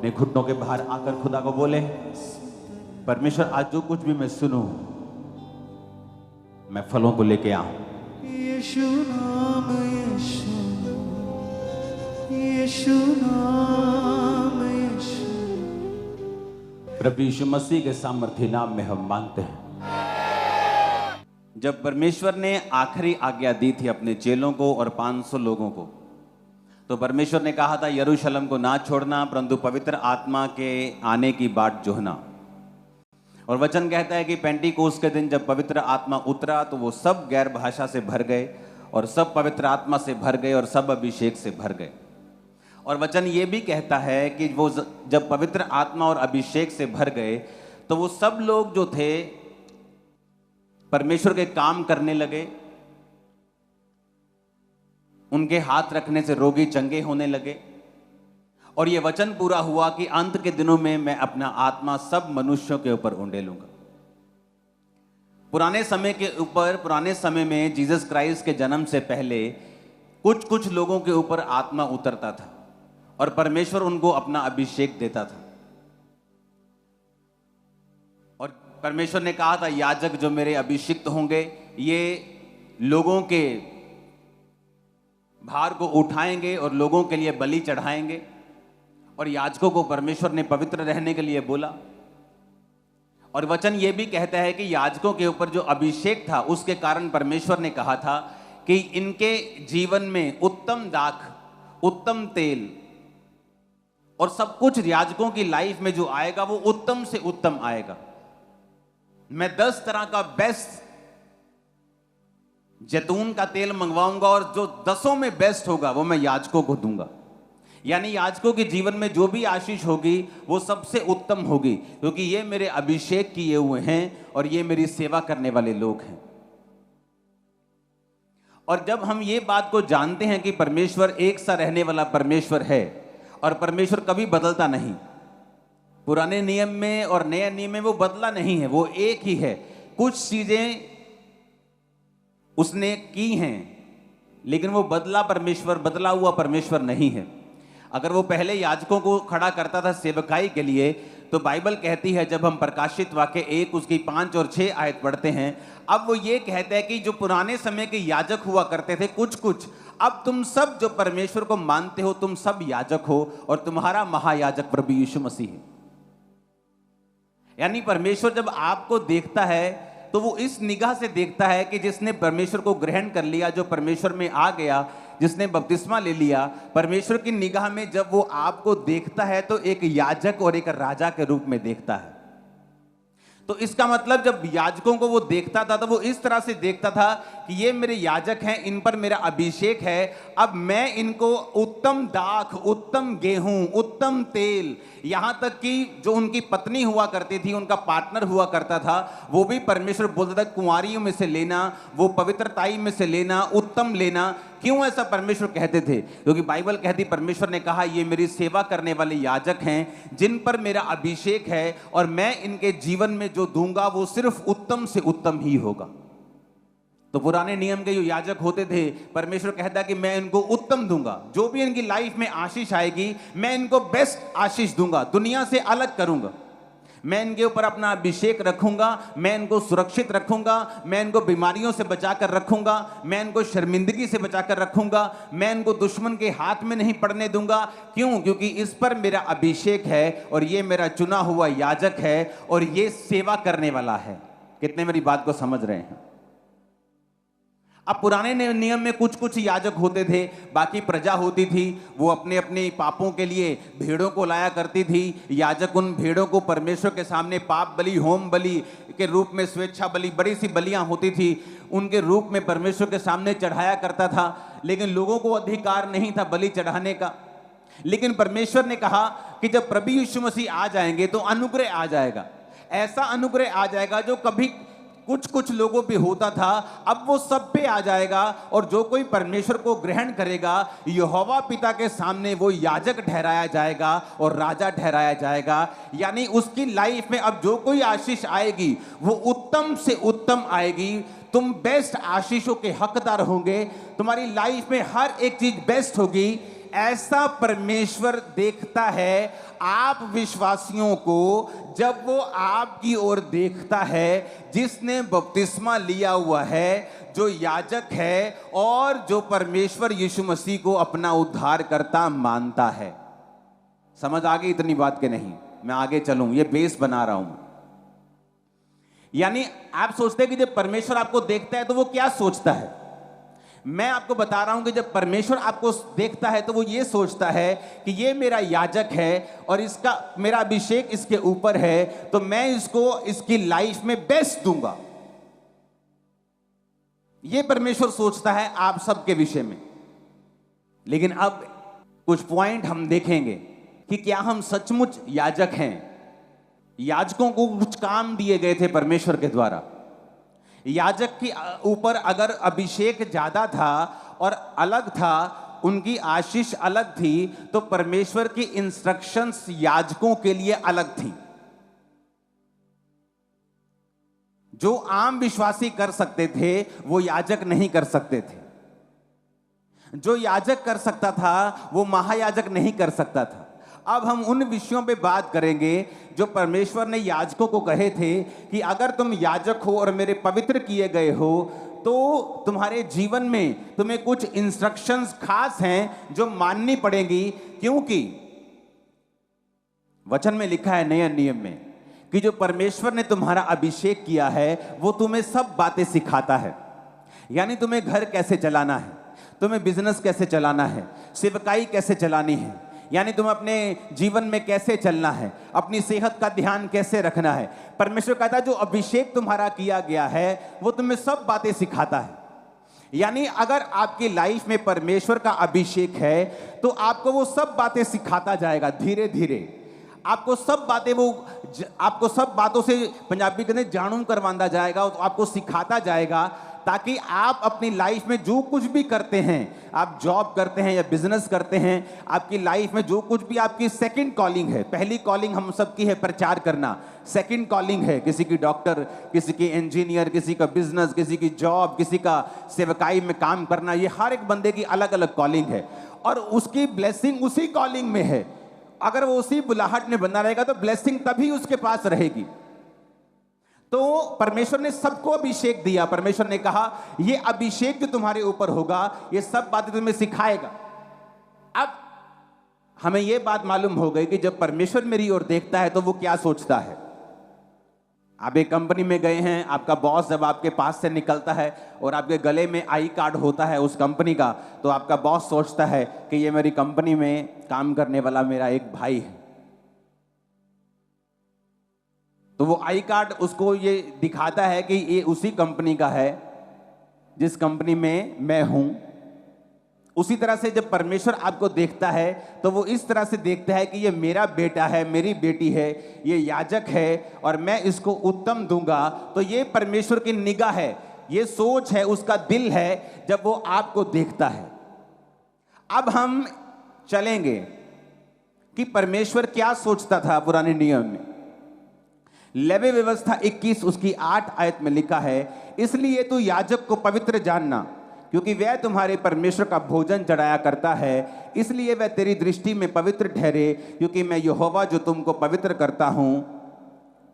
अपने घुटनों के बाहर आकर खुदा को बोले, परमेश्वर आज जो कुछ भी मैं सुनूं, मैं फलों को लेके आऊं। यीशु नाम, यीशु, यीशु नाम, यीशु। प्रभु यीशु मसीह के सामर्थ्य नाम में हम मांगते हैं। जब परमेश्वर ने आखिरी आज्ञा दी थी अपने चेलों को और 500 लोगों को, तो परमेश्वर ने कहा था यरूशलेम को ना छोड़ना, परंतु पवित्र आत्मा के आने की बाट जोहना। और वचन कहता है कि पेंटिकोस के दिन जब पवित्र आत्मा उतरा तो वो सब गैर भाषा से भर गए और सब पवित्र आत्मा से भर गए और सब अभिषेक से भर गए। और वचन ये भी कहता है कि वो जब पवित्र आत्मा और अभिषेक से भर गए तो वो सब लोग जो थे परमेश्वर के काम करने लगे, उनके हाथ रखने से रोगी चंगे होने लगे। और यह वचन पूरा हुआ कि अंत के दिनों में मैं अपना आत्मा सब मनुष्यों के ऊपर उंडेलूंगा। पुराने समय में जीसस क्राइस्ट के जन्म से पहले कुछ लोगों के ऊपर आत्मा उतरता था और परमेश्वर उनको अपना अभिषेक देता था। और परमेश्वर ने कहा था याजक जो मेरे अभिषिक्त होंगे ये लोगों के भार को उठाएंगे और लोगों के लिए बलि चढ़ाएंगे। और याजकों को परमेश्वर ने पवित्र रहने के लिए बोला। और वचन ये भी कहता है कि याजकों के ऊपर जो अभिषेक था उसके कारण परमेश्वर ने कहा था कि इनके जीवन में उत्तम दाख, उत्तम तेल और सब कुछ याजकों की लाइफ में जो आएगा वो उत्तम से उत्तम आएगा। मैं 10 तरह का बेस्ट जैतून का तेल मंगवाऊंगा और जो 10 में बेस्ट होगा वो मैं याजकों को दूंगा। यानी याजकों के जीवन में जो भी आशीष होगी वो सबसे उत्तम होगी, क्योंकि ये मेरे अभिषेक किए हुए हैं और ये मेरी सेवा करने वाले लोग हैं। और जब हम ये बात को जानते हैं कि परमेश्वर एक सा रहने वाला परमेश्वर है और परमेश्वर कभी बदलता नहीं, पुराने नियम में और नए नियम में वो बदला नहीं है, वो एक ही है। कुछ चीजें उसने की हैं लेकिन वो बदला हुआ परमेश्वर नहीं है। अगर वो पहले याजकों को खड़ा करता था सेवकाई के लिए, तो बाइबल कहती है जब हम प्रकाशित वाक्य 1 उसकी 5 और 6 आयत पढ़ते हैं, अब वो ये कहते हैं कि जो पुराने समय के याजक हुआ करते थे कुछ, अब तुम सब जो परमेश्वर को मानते हो तुम सब याजक हो और तुम्हारा महायाजक प्रभु यीशु मसीह है। यानी परमेश्वर जब आपको देखता है तो वो इस निगाह से देखता है कि जिसने परमेश्वर को ग्रहण कर लिया, जो परमेश्वर में आ गया, जिसने बपतिस्मा ले लिया, परमेश्वर की निगाह में जब वो आपको देखता है तो एक याजक और एक राजा के रूप में देखता है। तो इसका मतलब जब याजकों को वो देखता था तो वो इस तरह से देखता था कि ये मेरे याजक हैं, इन पर मेरा अभिषेक है, अब मैं इनको उत्तम दाख, उत्तम गेहूं, उत्तम तेल, यहां तक कि जो उनकी पत्नी हुआ करती थी, उनका पार्टनर हुआ करता था, वो भी परमेश्वर बोलता था कुंवारियों में से लेना, वो पवित्रताई में से लेना, उत्तम लेना। क्यों ऐसा परमेश्वर कहते थे? क्योंकि बाइबल कहती परमेश्वर ने कहा ये मेरी सेवा करने वाले याजक हैं जिन पर मेरा अभिषेक है और मैं इनके जीवन में जो दूंगा वो सिर्फ उत्तम से उत्तम ही होगा। तो पुराने नियम के जो याजक होते थे, परमेश्वर कहता कि मैं इनको उत्तम दूंगा, जो भी इनकी लाइफ में आशीष आएगी मैं इनको बेस्ट आशीष दूंगा, दुनिया से अलग करूंगा, मैं इनके ऊपर अपना अभिषेक रखूंगा, मैं इनको सुरक्षित रखूंगा, मैं इनको बीमारियों से बचाकर रखूंगा, मैं इनको शर्मिंदगी से बचाकर रखूंगा, मैं इनको दुश्मन के हाथ में नहीं पड़ने दूंगा। क्यों? क्योंकि इस पर मेरा अभिषेक है और ये मेरा चुना हुआ याजक है और ये सेवा करने वाला है। कितने मेरी बात को समझ रहे हैं? अब पुराने नियम में कुछ याजक होते थे, बाकी प्रजा होती थी, वो अपने अपने पापों के लिए भेड़ों को लाया करती थी। याजक उन भेड़ों को परमेश्वर के सामने पाप बलि, होम बलि के रूप में, स्वेच्छा बलि, बड़ी सी बलियां होती थी, उनके रूप में परमेश्वर के सामने चढ़ाया करता था। लेकिन लोगों को अधिकार नहीं था बलि चढ़ाने का। लेकिन परमेश्वर ने कहा कि जब प्रभु यीशु मसीह आ जाएंगे तो अनुग्रह आ जाएगा, ऐसा अनुग्रह आ जाएगा जो कभी कुछ लोगों पे होता था, अब वो सब पे आ जाएगा। और जो कोई परमेश्वर को ग्रहण करेगा, यहोवा पिता के सामने वो याजक ठहराया जाएगा और राजा ठहराया जाएगा। यानी उसकी लाइफ में अब जो कोई आशीष आएगी वो उत्तम से उत्तम आएगी। तुम बेस्ट आशीषों के हकदार होंगे, तुम्हारी लाइफ में हर एक चीज बेस्ट होगी। ऐसा परमेश्वर देखता है आप विश्वासियों को जब वो आपकी ओर देखता है जिसने बपतिस्मा लिया हुआ है, जो याजक है और जो परमेश्वर यीशु मसीह को अपना उद्धारकर्ता मानता है। समझ आ गई इतनी बात के नहीं? मैं आगे चलूं, ये बेस बना रहा हूं। यानी आप सोचते हैं कि जब परमेश्वर आपको देखता है तो वो क्या सोचता है। मैं आपको बता रहा हूं कि जब परमेश्वर आपको देखता है तो वो ये सोचता है कि ये मेरा याजक है और इसका मेरा अभिषेक इसके ऊपर है, तो मैं इसको इसकी लाइफ में बेस्ट दूंगा। ये परमेश्वर सोचता है आप सबके विषय में। लेकिन अब कुछ पॉइंट हम देखेंगे कि क्या हम सचमुच याजक हैं। याजकों को कुछ काम दिए गए थे परमेश्वर के द्वारा। याजक के ऊपर अगर अभिषेक ज्यादा था और अलग था, उनकी आशीष अलग थी, तो परमेश्वर की इंस्ट्रक्शंस याजकों के लिए अलग थी। जो आम विश्वासी कर सकते थे वो याजक नहीं कर सकते थे। जो याजक कर सकता था वो महायाजक नहीं कर सकता था। अब हम उन विषयों पे बात करेंगे जो परमेश्वर ने याजकों को कहे थे कि अगर तुम याजक हो और मेरे पवित्र किए गए हो तो तुम्हारे जीवन में तुम्हें कुछ इंस्ट्रक्शंस खास हैं जो माननी पड़ेंगी, क्योंकि वचन में लिखा है नए नियम में कि जो परमेश्वर ने तुम्हारा अभिषेक किया है वो तुम्हें सब बातें सिखाता है। यानी तुम्हें घर कैसे चलाना है, तुम्हें बिजनेस कैसे चलाना है, सेवकाई कैसे चलानी है, यानी तुम अपने जीवन में कैसे चलना है, अपनी सेहत का ध्यान कैसे रखना है। परमेश्वर कहता है जो अभिषेक तुम्हारा किया गया है वो तुम्हें सब बातें सिखाता है। यानी अगर आपकी लाइफ में परमेश्वर का अभिषेक है तो आपको वो सब बातें सिखाता जाएगा धीरे धीरे। आपको सब बातों से पंजाबी कहते हैं जानू करवाता जाएगा, तो आपको सिखाता जाएगा ताकि आप अपनी लाइफ में जो कुछ भी करते हैं, आप जॉब करते हैं या बिजनेस करते हैं, आपकी लाइफ में जो कुछ भी आपकी सेकंड कॉलिंग है। पहली कॉलिंग हम सबकी है प्रचार करना, सेकंड कॉलिंग है किसी की डॉक्टर, किसी की इंजीनियर, किसी का बिजनेस, किसी की जॉब, किसी का सेवकाई में काम करना। ये हर एक बंदे की अलग अलग कॉलिंग है और उसकी ब्लेसिंग उसी कॉलिंग में है। अगर वो उसी बुलाहट में बना रहेगा तो ब्लेसिंग तभी उसके पास रहेगी। तो परमेश्वर ने सबको अभिषेक दिया। परमेश्वर ने कहा ये अभिषेक जो तुम्हारे ऊपर होगा ये सब बातें तुम्हें सिखाएगा। अब हमें यह बात मालूम हो गई कि जब परमेश्वर मेरी ओर देखता है तो वो क्या सोचता है। आप एक कंपनी में गए हैं, आपका बॉस जब आपके पास से निकलता है और आपके गले में आई कार्ड होता है उस कंपनी का, तो आपका बॉस सोचता है कि ये मेरी कंपनी में काम करने वाला मेरा एक भाई है। तो वो आई कार्ड उसको ये दिखाता है कि ये उसी कंपनी का है जिस कंपनी में मैं हूं। उसी तरह से जब परमेश्वर आपको देखता है तो वो इस तरह से देखता है कि ये मेरा बेटा है, मेरी बेटी है, ये याजक है और मैं इसको उत्तम दूंगा। तो ये परमेश्वर की निगाह है, ये सोच है, उसका दिल है जब वो आपको देखता है। अब हम चलेंगे कि परमेश्वर क्या सोचता था पुराने नियम में। लेवी व्यवस्था 21 उसकी 8 आयत में लिखा है, इसलिए तू याजक को पवित्र जानना क्योंकि वह तुम्हारे परमेश्वर का भोजन चढ़ाया करता है, इसलिए वह तेरी दृष्टि में पवित्र ठहरे, क्योंकि मैं यहोवा जो तुमको पवित्र करता हूं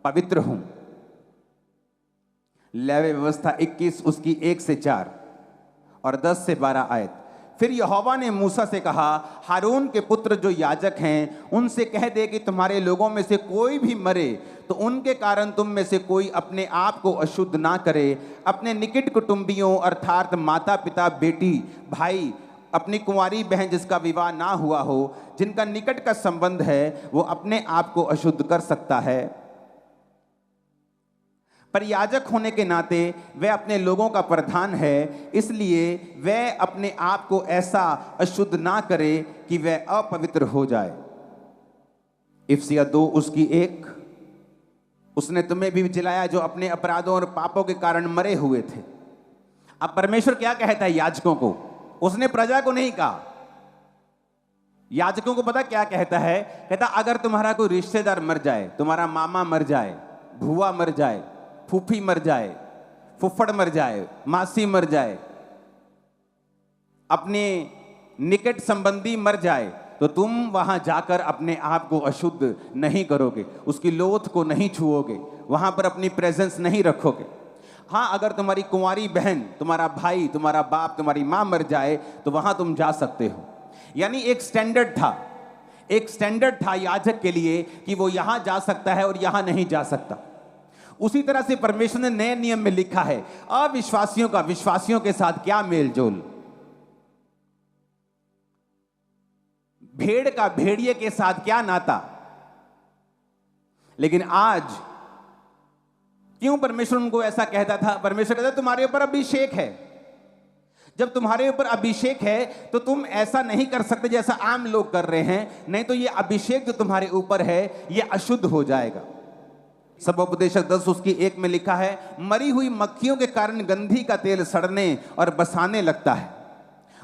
पवित्र हूं। लेवी व्यवस्था 21 उसकी 1 से 4 और 10 से 12 आयत। फिर यहोवा ने मूसा से कहा, हारून के पुत्र जो याजक हैं उनसे कह दे कि तुम्हारे लोगों में से कोई भी मरे तो उनके कारण तुम में से कोई अपने आप को अशुद्ध ना करे। अपने निकट कुटुंबियों अर्थात माता पिता, बेटी, भाई, अपनी कुंवारी बहन जिसका विवाह ना हुआ हो, जिनका निकट का संबंध है, वो अपने आप को अशुद्ध कर सकता है। पर याजक होने के नाते वह अपने लोगों का प्रधान है, इसलिए वह अपने आप को ऐसा अशुद्ध ना करे कि वह अपवित्र हो जाए। इफिसियों 2 उसकी 1। उसने तुम्हें भी जिलाया जो अपने अपराधों और पापों के कारण मरे हुए थे। अब परमेश्वर क्या कहता है याजकों को, उसने प्रजा को नहीं कहा। याजकों को पता क्या कहता है, कहता अगर तुम्हारा कोई रिश्तेदार मर जाए, तुम्हारा मामा मर जाए, भुआ मर जाए, फूफी मर जाए, फुफ्फड़ मर जाए, मासी मर जाए, अपने निकट संबंधी मर जाए तो तुम वहां जाकर अपने आप को अशुद्ध नहीं करोगे, उसकी लोथ को नहीं छुओगे, वहां पर अपनी प्रेजेंस नहीं रखोगे। हाँ, अगर तुम्हारी कुंवारी बहन, तुम्हारा भाई, तुम्हारा बाप, तुम्हारी माँ मर जाए तो वहां तुम जा सकते हो। यानी एक स्टैंडर्ड था याजक के लिए कि वो यहां जा सकता है और यहां नहीं जा सकता। उसी तरह से परमेश्वर ने नए नियम में लिखा है अविश्वासियों का विश्वासियों के साथ क्या मेलजोल, भेड़ का भेड़िए के साथ क्या नाता। लेकिन आज क्यों परमेश्वर उनको ऐसा कहता था? परमेश्वर कहता तुम्हारे ऊपर अभिषेक है। जब तुम्हारे ऊपर अभिषेक है तो तुम ऐसा नहीं कर सकते जैसा आम लोग कर रहे हैं, नहीं तो ये अभिषेक जो तुम्हारे ऊपर है ये अशुद्ध हो जाएगा। सबोपदेशक 10:1 में लिखा है मरी हुई मक्खियों के कारण गंधी का तेल सड़ने और बसाने लगता है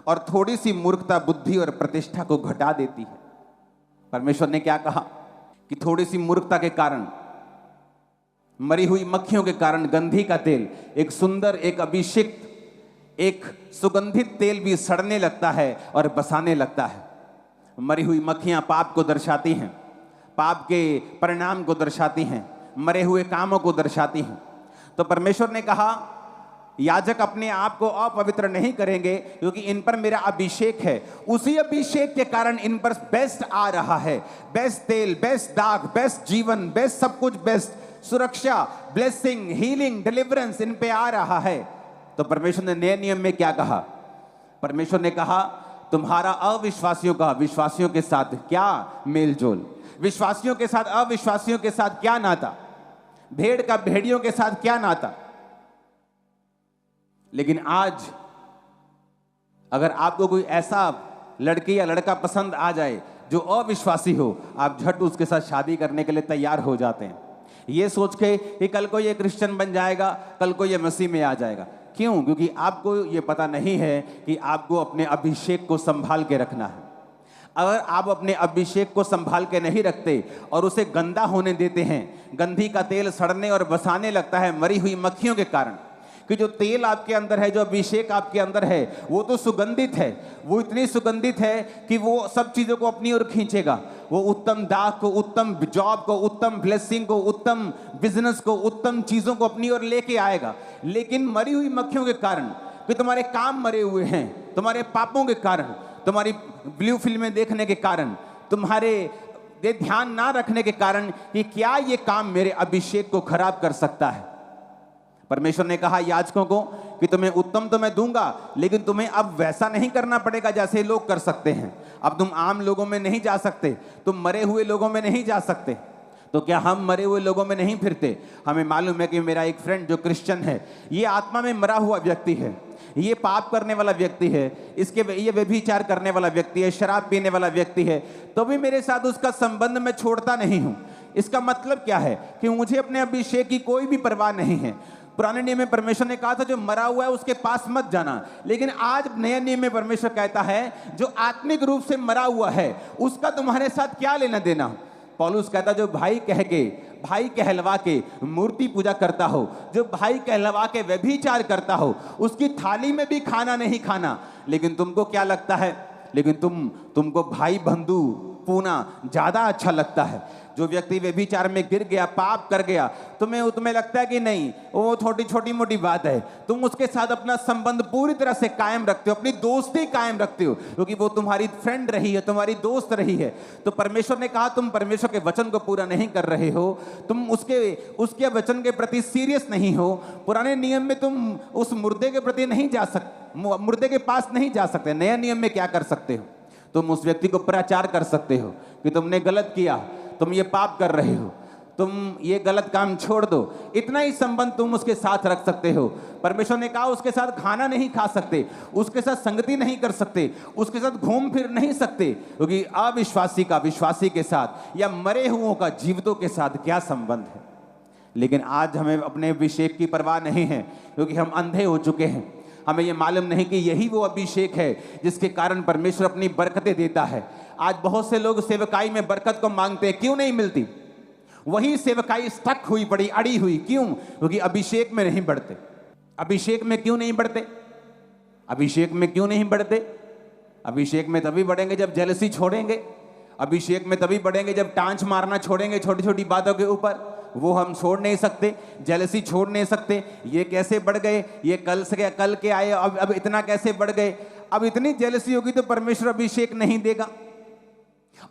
और थोड़ी सी मूर्खता बुद्धि और प्रतिष्ठा को घटा देती है। परमेश्वर ने क्या कहा कि थोड़ी सी मूर्खता के कारण, मरी हुई मक्खियों के कारण गंधी का तेल, एक सुंदर, एक अभिषिक्त, एक सुगंधित तेल भी सड़ने लगता है और बसाने लगता है। मरी हुई मक्खियां पाप को दर्शाती हैं, पाप के परिणाम को दर्शाती हैं, मरे हुए कामों को दर्शाती हैं। तो परमेश्वर ने कहा याजक अपने आप को अपवित्र नहीं करेंगे क्योंकि इन पर मेरा अभिषेक है। उसी अभिषेक के कारण इन पर बेस्ट आ रहा है, बेस्ट तेल, बेस्ट दाग, बेस्ट जीवन, बेस्ट सब कुछ, बेस्ट सुरक्षा, ब्लेसिंग, हीलिंग, डिलीवरेंस इन पे आ रहा है। तो परमेश्वर ने नए नियम में क्या कहा? परमेश्वर ने कहा तुम्हारा अविश्वासियों का विश्वासियों के साथ क्या मेलजोल, विश्वासियों के साथ अविश्वासियों के साथ क्या नाता, भेड़ का भेड़ियों के साथ क्या नाता। लेकिन आज अगर आपको कोई ऐसा लड़की या लड़का पसंद आ जाए जो अविश्वासी हो, आप झट उसके साथ शादी करने के लिए तैयार हो जाते हैं, ये सोच के कि कल को ये क्रिश्चियन बन जाएगा, कल को ये मसीह में आ जाएगा। क्यों? क्योंकि आपको ये पता नहीं है कि आपको अपने अभिषेक को संभाल के रखना है। अगर आप अपने अभिषेक को संभाल के नहीं रखते और उसे गंदा होने देते हैं, गंधी का तेल सड़ने और बसाने लगता है मरी हुई मक्खियों के कारण। कि जो तेल आपके अंदर है, जो अभिषेक आपके अंदर है, वो तो सुगंधित है, वो इतनी सुगंधित है कि वो सब चीज़ों को अपनी ओर खींचेगा। वो उत्तम दाग को, उत्तम जॉब को, उत्तम ब्लेसिंग को, उत्तम बिजनेस को, उत्तम चीज़ों को अपनी ओर लेके आएगा। लेकिन मरी हुई मक्खियों के कारण, कि तुम्हारे काम मरे हुए हैं, तुम्हारे पापों के कारण, तुम्हारी ब्लू फिल्में देखने के कारण, तुम्हारे ये ध्यान ना रखने के कारण कि क्या ये काम मेरे अभिषेक को खराब कर सकता है। परमेश्वर ने कहा याजकों को कि तुम्हें उत्तम तो मैं दूंगा, लेकिन तुम्हें अब वैसा नहीं करना पड़ेगा जैसे लोग कर सकते हैं। अब तुम आम लोगों में नहीं जा सकते, तुम मरे हुए लोगों में नहीं जा सकते। तो क्या हम मरे हुए लोगों में नहीं फिरते? हमें मालूम है कि मेरा एक फ्रेंड जो क्रिश्चियन है, ये आत्मा में मरा हुआ व्यक्ति है, ये पाप करने वाला व्यक्ति है, ये व्यभिचार करने वाला व्यक्ति है, शराब पीने वाला व्यक्ति है, तो भी मेरे साथ उसका संबंध मैं छोड़ता नहीं हूं। इसका मतलब क्या है? कि मुझे अपने अभिषेक की कोई भी परवाह नहीं है। पुराने नियम में परमेश्वर ने कहा था जो मरा हुआ है उसके पास मत जाना, लेकिन आज नए नियम में परमेश्वर कहता है जो आत्मिक रूप से मरा हुआ है उसका तुम्हारे साथ क्या लेना देना। पौलुस कहता जो भाई कहलवा के मूर्ति पूजा करता हो, जो भाई कहलवा के व्यभिचार करता हो, उसकी थाली में भी खाना नहीं खाना। लेकिन तुमको क्या लगता है? लेकिन तुमको भाई बंधु पूना ज्यादा अच्छा लगता है। जो व्यक्ति व्यभिचार में गिर गया, पाप कर गया, तुम्हें लगता है कि नहीं वो छोटी मोटी बात है। तुम उसके साथ अपना संबंध पूरी तरह से कायम रखते हो, अपनी दोस्ती कायम रखते हो, क्योंकि वो तुम्हारी फ्रेंड रही है, तुम्हारी दोस्त रही है। तो परमेश्वर ने कहा तुम परमेश्वर के वचन को पूरा नहीं कर रहे हो, तुम उसके वचन के प्रति सीरियस नहीं हो। पुराने नियम में तुम उस मुर्दे के प्रति नहीं जा सकते, मुर्दे के पास नहीं जा सकते। नए नियम में क्या कर सकते हो? तुम उस व्यक्ति को प्रचार कर सकते हो कि तुमने गलत किया, तुम ये पाप कर रहे हो, तुम ये गलत काम छोड़ दो। इतना ही संबंध तुम उसके साथ रख सकते हो। परमेश्वर ने कहा उसके साथ खाना नहीं खा सकते, उसके साथ संगति नहीं कर सकते, उसके साथ घूम फिर नहीं सकते, क्योंकि अविश्वासी का विश्वासी के साथ या मरे हुओं का जीवितों के साथ क्या संबंध है। लेकिन आज हमें अपने अभिषेक की परवाह नहीं है, क्योंकि हम अंधे हो चुके हैं। हमें ये मालूम नहीं कि यही वो अभिषेक है जिसके कारण परमेश्वर अपनी बरकतें देता है। आज बहुत से लोग सेवकाई में बरकत को मांगते हैं, क्यों नहीं मिलती? वही सेवकाई स्टक हुई पड़ी, अड़ी हुई। क्यों? क्योंकि अभिषेक में नहीं बढ़ते। अभिषेक में क्यों नहीं बढ़ते? अभिषेक में क्यों नहीं बढ़ते? अभिषेक में तभी बढ़ेंगे जब जेलसी छोड़ेंगे, अभिषेक में तभी बढ़ेंगे जब टांच मारना छोड़ेंगे छोटी छोटी बातों के ऊपर। वो हम छोड़ नहीं सकते, जेलसी छोड़ नहीं सकते। ये कैसे बढ़ गए, ये कल से कल के आए, अब इतना कैसे बढ़ गए। अब इतनी जेलसी होगी तो परमेश्वर अभिषेक नहीं देगा।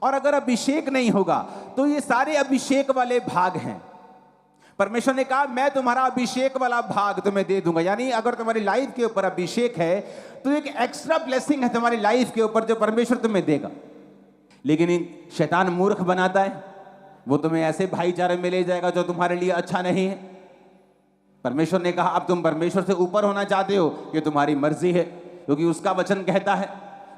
और अगर अभिषेक नहीं होगा तो ये सारे अभिषेक वाले भाग हैं। परमेश्वर ने कहा मैं तुम्हारा अभिषेक वाला भाग तुम्हें दे दूंगा। यानी अगर तुम्हारी लाइफ के ऊपर अभिषेक है तो एक एक्स्ट्रा ब्लेसिंग है तुम्हारी लाइफ के ऊपर जो परमेश्वर तुम्हें देगा। लेकिन शैतान मूर्ख बनाता है, वो तुम्हें ऐसे भाईचारे में ले जाएगा जो तुम्हारे लिए अच्छा नहीं है। परमेश्वर ने कहा अब तुम परमेश्वर से ऊपर होना चाहते हो, ये तुम्हारी मर्जी है, क्योंकि उसका वचन कहता है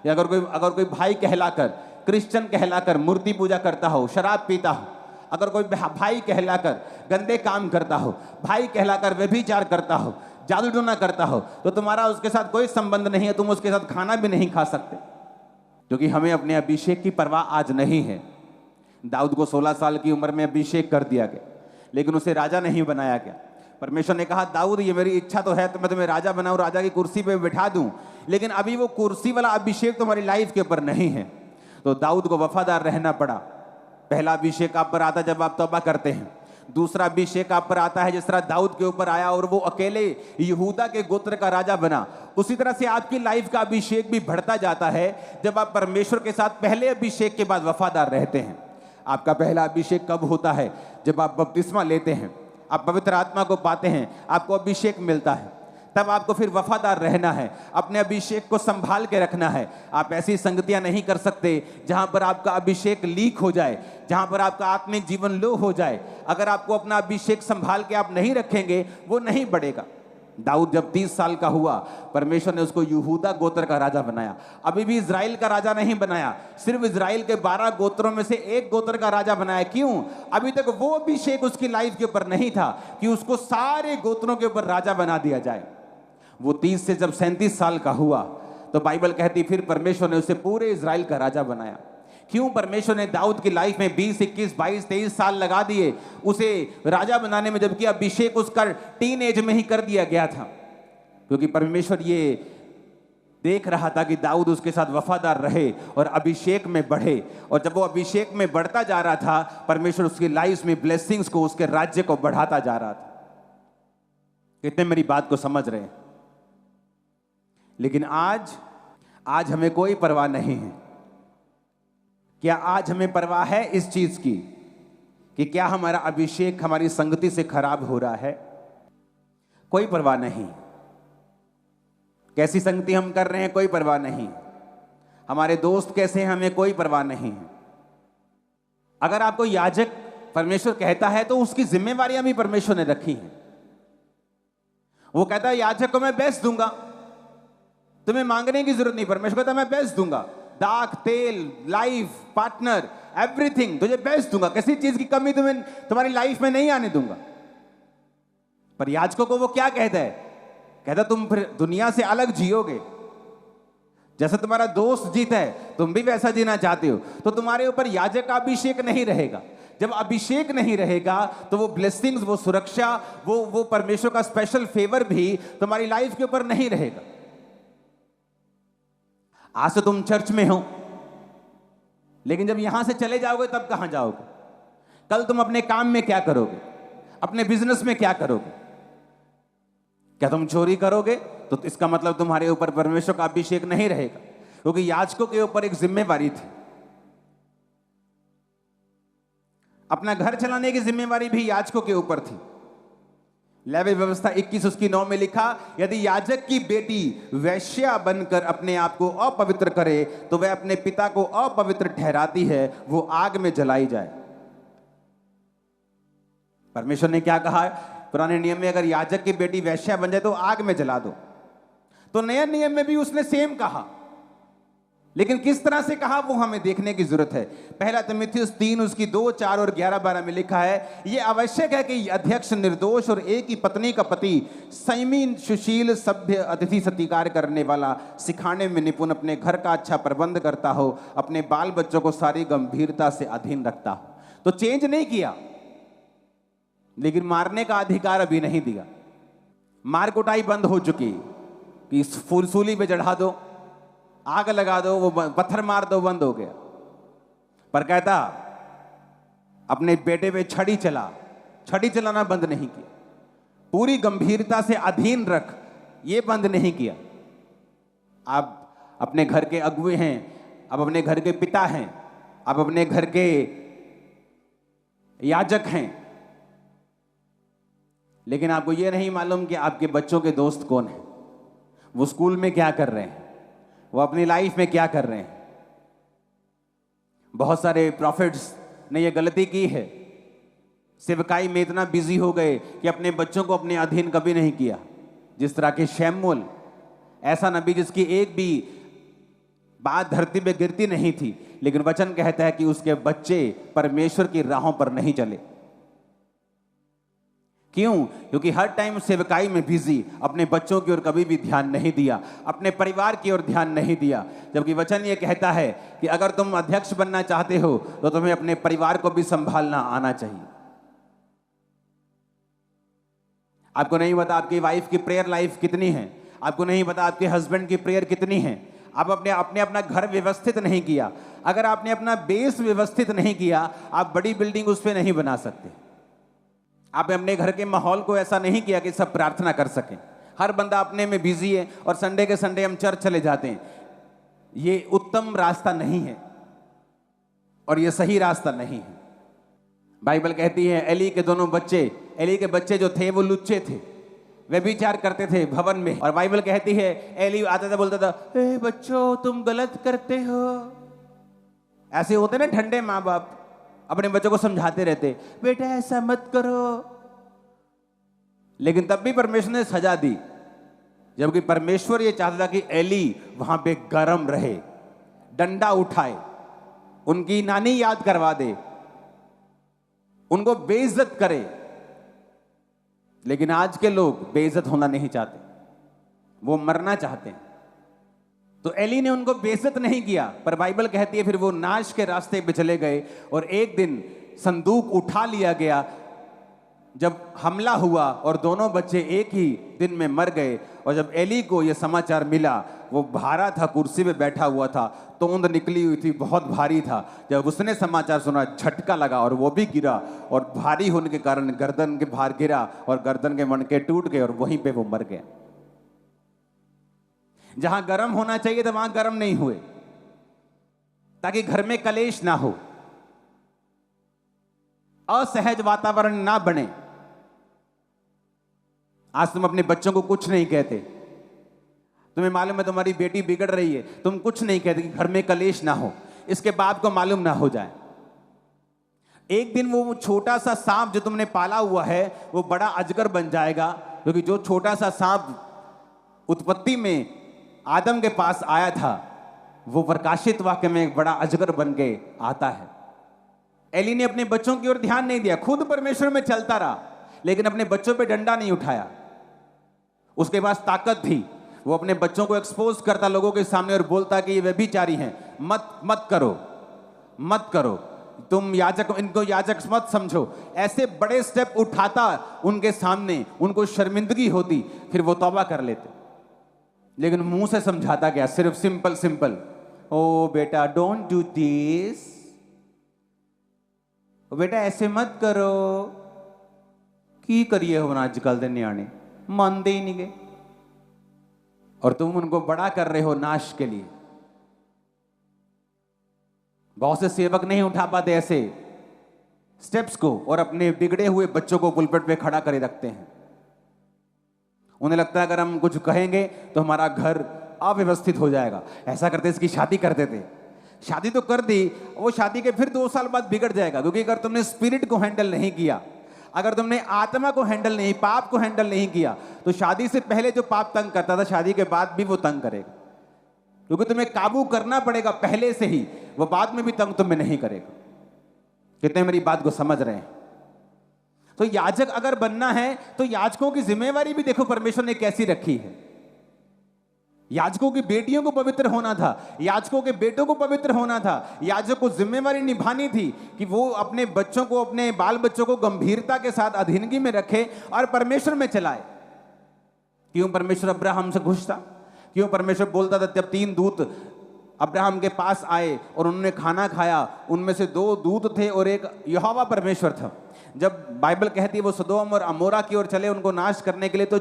कि अगर कोई भाई कहलाकर, क्रिश्चियन कहलाकर मूर्ति पूजा करता हो, शराब पीता हो, अगर कोई भाई कहलाकर गंदे काम करता हो, भाई कहलाकर व्यभिचार करता हो, जादू टोना करता हो, तो तुम्हारा उसके साथ कोई संबंध नहीं है, तुम उसके साथ खाना भी नहीं खा सकते, क्योंकि हमें अपने अभिषेक की परवाह आज नहीं है। दाऊद को 16 साल की उम्र में अभिषेक कर दिया गया, लेकिन उसे राजा नहीं बनाया गया। परमेश्वर ने कहा दाऊद ये मेरी इच्छा तो है तो मैं तुम्हें राजा बनाऊं, राजा की कुर्सी पे बिठा दूं, लेकिन अभी वो कुर्सी वाला अभिषेक तुम्हारी लाइफ के ऊपर नहीं है। तो दाऊद को वफादार रहना पड़ा। पहला अभिषेक आप पर आता जब आप तौबा करते हैं, दूसरा अभिषेक आप पर आता है जिस तरह दाऊद के ऊपर आया और वो अकेले यहूदा के गोत्र का राजा बना, उसी तरह से आपकी लाइफ का अभिषेक भी बढ़ता जाता है जब आप परमेश्वर के साथ पहले अभिषेक के बाद वफादार रहते हैं। आपका पहला अभिषेक कब होता है? जब आप बपतिस्मा लेते हैं, आप पवित्र आत्मा को पाते हैं, आपको अभिषेक मिलता है, तब आपको फिर वफादार रहना है, अपने अभिषेक को संभाल के रखना है। आप ऐसी संगतियां नहीं कर सकते जहां पर आपका अभिषेक लीक हो जाए, जहां पर आपका आत्मिक जीवन लो हो जाए। अगर आपको अपना अभिषेक संभाल के आप नहीं रखेंगे, वो नहीं बढ़ेगा। दाऊद जब 30 साल का हुआ, परमेश्वर ने उसको यहूदा गोत्र का राजा बनाया। अभी भी इजराइल का राजा नहीं बनाया, सिर्फ इजराइल के 12 गोत्रों में से एक गोत्र का राजा बनाया। क्यों? अभी तक वो अभिषेक उसकी लाइफ के ऊपर नहीं था कि उसको सारे गोत्रों के ऊपर राजा बना दिया जाए। वो 30 से जब 37 साल का हुआ तो बाइबल कहती फिर परमेश्वर ने उसे पूरे इजराइल का राजा बनाया। क्यों? परमेश्वर ने दाऊद की लाइफ में 20, 21, 22, 23 साल लगा दिए उसे राजा बनाने में, जबकि अभिषेक उसका टीन एज में ही कर दिया गया था, क्योंकि परमेश्वर ये देख रहा था कि दाऊद उसके साथ वफादार रहे और अभिषेक में बढ़े। और जब वो अभिषेक में बढ़ता जा रहा था, परमेश्वर उसकी लाइफ में ब्लेसिंग्स को, उसके राज्य को बढ़ाता जा रहा था। कितने मेरी बात को समझ रहे हैं? लेकिन आज हमें कोई परवाह नहीं है। क्या आज हमें परवाह है इस चीज की कि क्या हमारा अभिषेक हमारी संगति से खराब हो रहा है? कोई परवाह नहीं। कैसी संगति हम कर रहे हैं, कोई परवाह नहीं। हमारे दोस्त कैसे हैं, हमें कोई परवाह नहीं है। अगर आपको याजक परमेश्वर कहता है तो उसकी जिम्मेवारियां भी परमेश्वर ने रखी हैं। वो कहता है याजक को मैं बेस्ट दूंगा, तुम्हें मांगने की जरूरत नहीं। परमेश्वर कहता है मैं बेस्ट दूंगा, दाख, तेल, लाइफ, पार्टनर, एवरीथिंग तुझे बेस्ट दूंगा, किसी चीज की कमी तुम्हारी लाइफ में नहीं आने दूंगा। पर याजकों को वो क्या कहता है? कहता तुम फिर दुनिया से अलग जियोगे, जैसा तुम्हारा दोस्त जीता है तुम भी वैसा जीना चाहते हो, तो तुम्हारे ऊपर याजक का अभिषेक नहीं रहेगा। जब अभिषेक नहीं रहेगा तो वो ब्लेसिंग्स, वो सुरक्षा, वो परमेश्वर का स्पेशल फेवर भी तुम्हारी लाइफ के ऊपर नहीं रहेगा। आज तो तुम चर्च में हो, लेकिन जब यहां से चले जाओगे तब कहां जाओगे? कल तुम अपने काम में क्या करोगे? अपने बिजनेस में क्या करोगे? क्या तुम चोरी करोगे? तो इसका मतलब तुम्हारे ऊपर परमेश्वर का अभिषेक नहीं रहेगा, क्योंकि याजकों के ऊपर एक जिम्मेवारी थी। अपना घर चलाने की जिम्मेवारी भी याजकों के ऊपर थी। लेवी व्यवस्था 21 उसकी 9 में लिखा, यदि याजक की बेटी वैश्या बनकर अपने आप को अपवित्र करे तो वह अपने पिता को अपवित्र ठहराती है, वो आग में जलाई जाए। परमेश्वर ने क्या कहा? पुराने नियम में अगर याजक की बेटी वैश्या बन जाए तो आग में जला दो। तो नए नियम में भी उसने सेम कहा, लेकिन किस तरह से कहा वो हमें देखने की जरूरत है। पहला तीमुथियुस 3 उसकी 2, 4 और 11, 12 में लिखा है, यह आवश्यक है कि अध्यक्ष निर्दोष और एक ही पत्नी का पति, संयमी, सुशील, सभ्य, अतिथि सत्कार करने वाला, सिखाने में निपुण, अपने घर का अच्छा प्रबंध करता हो, अपने बाल बच्चों को सारी गंभीरता से अधीन रखता हो। तो चेंज नहीं किया, लेकिन मारने का अधिकार अभी नहीं दिया। मार कुटाई बंद हो चुकी कि सूली पे चढ़ा दो, आग लगा दो, वो पत्थर मार दो, बंद हो गया। पर कहता अपने बेटे पे छड़ी चलाना बंद नहीं किया, पूरी गंभीरता से अधीन रख, ये बंद नहीं किया। आप अपने घर के अगुए हैं, आप अपने घर के पिता हैं, आप अपने घर के याजक हैं, लेकिन आपको यह नहीं मालूम कि आपके बच्चों के दोस्त कौन हैं, वो स्कूल में क्या कर रहे हैं, वो अपनी लाइफ में क्या कर रहे हैं। बहुत सारे प्रॉफिट्स ने यह गलती की है, सेवकाई में इतना बिजी हो गए कि अपने बच्चों को अपने अधीन कभी नहीं किया। जिस तरह के शमूएल, ऐसा नबी जिसकी एक भी बात धरती पे गिरती नहीं थी, लेकिन वचन कहता है कि उसके बच्चे परमेश्वर की राहों पर नहीं चले। क्यों? क्योंकि हर टाइम सेवकाई में बिजी, अपने बच्चों की ओर कभी भी ध्यान नहीं दिया, अपने परिवार की ओर ध्यान नहीं दिया। जबकि वचन ये कहता है कि अगर तुम अध्यक्ष बनना चाहते हो तो तुम्हें अपने परिवार को भी संभालना आना चाहिए। आपको नहीं पता आपकी वाइफ की प्रेयर लाइफ कितनी है, आपको नहीं पता आपके हस्बैंड की प्रेयर कितनी है। आप अपने अपना घर व्यवस्थित नहीं किया। अगर आपने अपना बेस व्यवस्थित नहीं किया, आप बड़ी बिल्डिंग उस पर नहीं बना सकते। आपने अपने घर के माहौल को ऐसा नहीं किया कि सब प्रार्थना कर सकें। हर बंदा अपने में बिजी है और संडे के संडे हम चर्च चले जाते हैं। ये उत्तम रास्ता नहीं है और ये सही रास्ता नहीं है। बाइबल कहती है एली के बच्चे जो थे वो लुच्चे थे, वे विचार करते थे भवन में। और बाइबल कहती है एली आता था, बोलता था, ए बच्चों तुम गलत करते हो। ऐसे होते ना ठंडे माँ बाप, अपने बच्चों को समझाते रहते, बेटा ऐसा मत करो। लेकिन तब भी परमेश्वर ने सजा दी, जबकि परमेश्वर ये चाहता था कि एली वहां पे गरम रहे, डंडा उठाए, उनकी नानी याद करवा दे, उनको बेइज्जत करे। लेकिन आज के लोग बेइज्जत होना नहीं चाहते, वो मरना चाहते हैं। तो एली ने उनको बेइज्जत नहीं किया, पर बाइबल कहती है फिर वो नाश के रास्ते पे चले गए। और एक दिन संदूक उठा लिया गया, जब हमला हुआ और दोनों बच्चे एक ही दिन में मर गए। और जब एली को यह समाचार मिला, वो भारा था, कुर्सी पे बैठा हुआ था, तोंद निकली हुई थी, बहुत भारी था। जब उसने समाचार सुना, झटका लगा और वो भी गिरा, और भारी होने के कारण गर्दन के भार गिरा और गर्दन के मणके टूट गए और वहीं पे वो मर गया। जहां गर्म होना चाहिए था वहां गर्म नहीं हुए, ताकि घर में कलेश ना हो, असहज वातावरण ना बने। आज तुम अपने बच्चों को कुछ नहीं कहते, तुम्हें मालूम है तुम्हारी बेटी बिगड़ रही है, तुम कुछ नहीं कहते कि घर में कलेश ना हो, इसके बाप को मालूम ना हो जाए। एक दिन वो छोटा सा सांप जो तुमने पाला हुआ है वो बड़ा अजगर बन जाएगा। क्योंकि जो छोटा सा सांप उत्पत्ति में आदम के पास आया था, वो प्रकाशित वाक्य में एक बड़ा अजगर बन के आता है। एली ने अपने बच्चों की ओर ध्यान नहीं दिया, खुद परमेश्वर में चलता रहा, लेकिन अपने बच्चों पे डंडा नहीं उठाया। उसके पास ताकत थी, वो अपने बच्चों को एक्सपोज करता लोगों के सामने और बोलता कि ये व्यभिचारी हैं, मत करो, तुम याजक, इनको याजक मत समझो। ऐसे बड़े स्टेप उठाता उनके सामने, उनको शर्मिंदगी होती, फिर वो तौबा कर लेते। लेकिन मुंह से समझाता क्या? सिर्फ सिंपल, ओ बेटा डोंट डू दिस, ओ बेटा ऐसे मत करो। की करिए हो आजकल दे न्याणे मानते ही नहीं गए, और तुम उनको बड़ा कर रहे हो नाश के लिए। बहुत से सेवक नहीं उठा पाते ऐसे स्टेप्स को, और अपने बिगड़े हुए बच्चों को पुलपिट पे खड़ा करे रखते हैं। उन्हें लगता है अगर हम कुछ कहेंगे तो हमारा घर अव्यवस्थित हो जाएगा। ऐसा करते इसकी शादी करते थे, शादी तो कर दी, वो शादी के फिर 2 साल बाद बिगड़ जाएगा। क्योंकि अगर तुमने स्पिरिट को हैंडल नहीं किया, अगर तुमने आत्मा को हैंडल नहीं, पाप को हैंडल नहीं किया, तो शादी से पहले जो पाप तंग करता था, शादी के बाद भी वो तंग करेगा। क्योंकि तुम्हें काबू करना पड़ेगा पहले से ही, वो बाद में भी तंग तुम्हें नहीं करेगा। कितने मेरी बात को समझ रहे हैं? तो याजक अगर बनना है तो याजकों की जिम्मेवारी भी देखो परमेश्वर ने कैसी रखी है। याजकों की बेटियों को पवित्र होना था, याजकों के बेटों को पवित्र होना था। याजक को जिम्मेवारी निभानी थी कि वो अपने बच्चों को, अपने बाल बच्चों को गंभीरता के साथ अधीनगी में रखे और परमेश्वर में चलाए। क्यों परमेश्वर अब्राहम से खुश था? क्यों परमेश्वर बोलता था जब 3 दूत अब्राहम के पास आए और उन्होंने खाना खाया। उनमें से 2 दूत थे और एक यहोवा परमेश्वर था। जब बाइबल कहती है वो सदोम और अमोरा की ओर चले उनको नाश करने के लिए, तो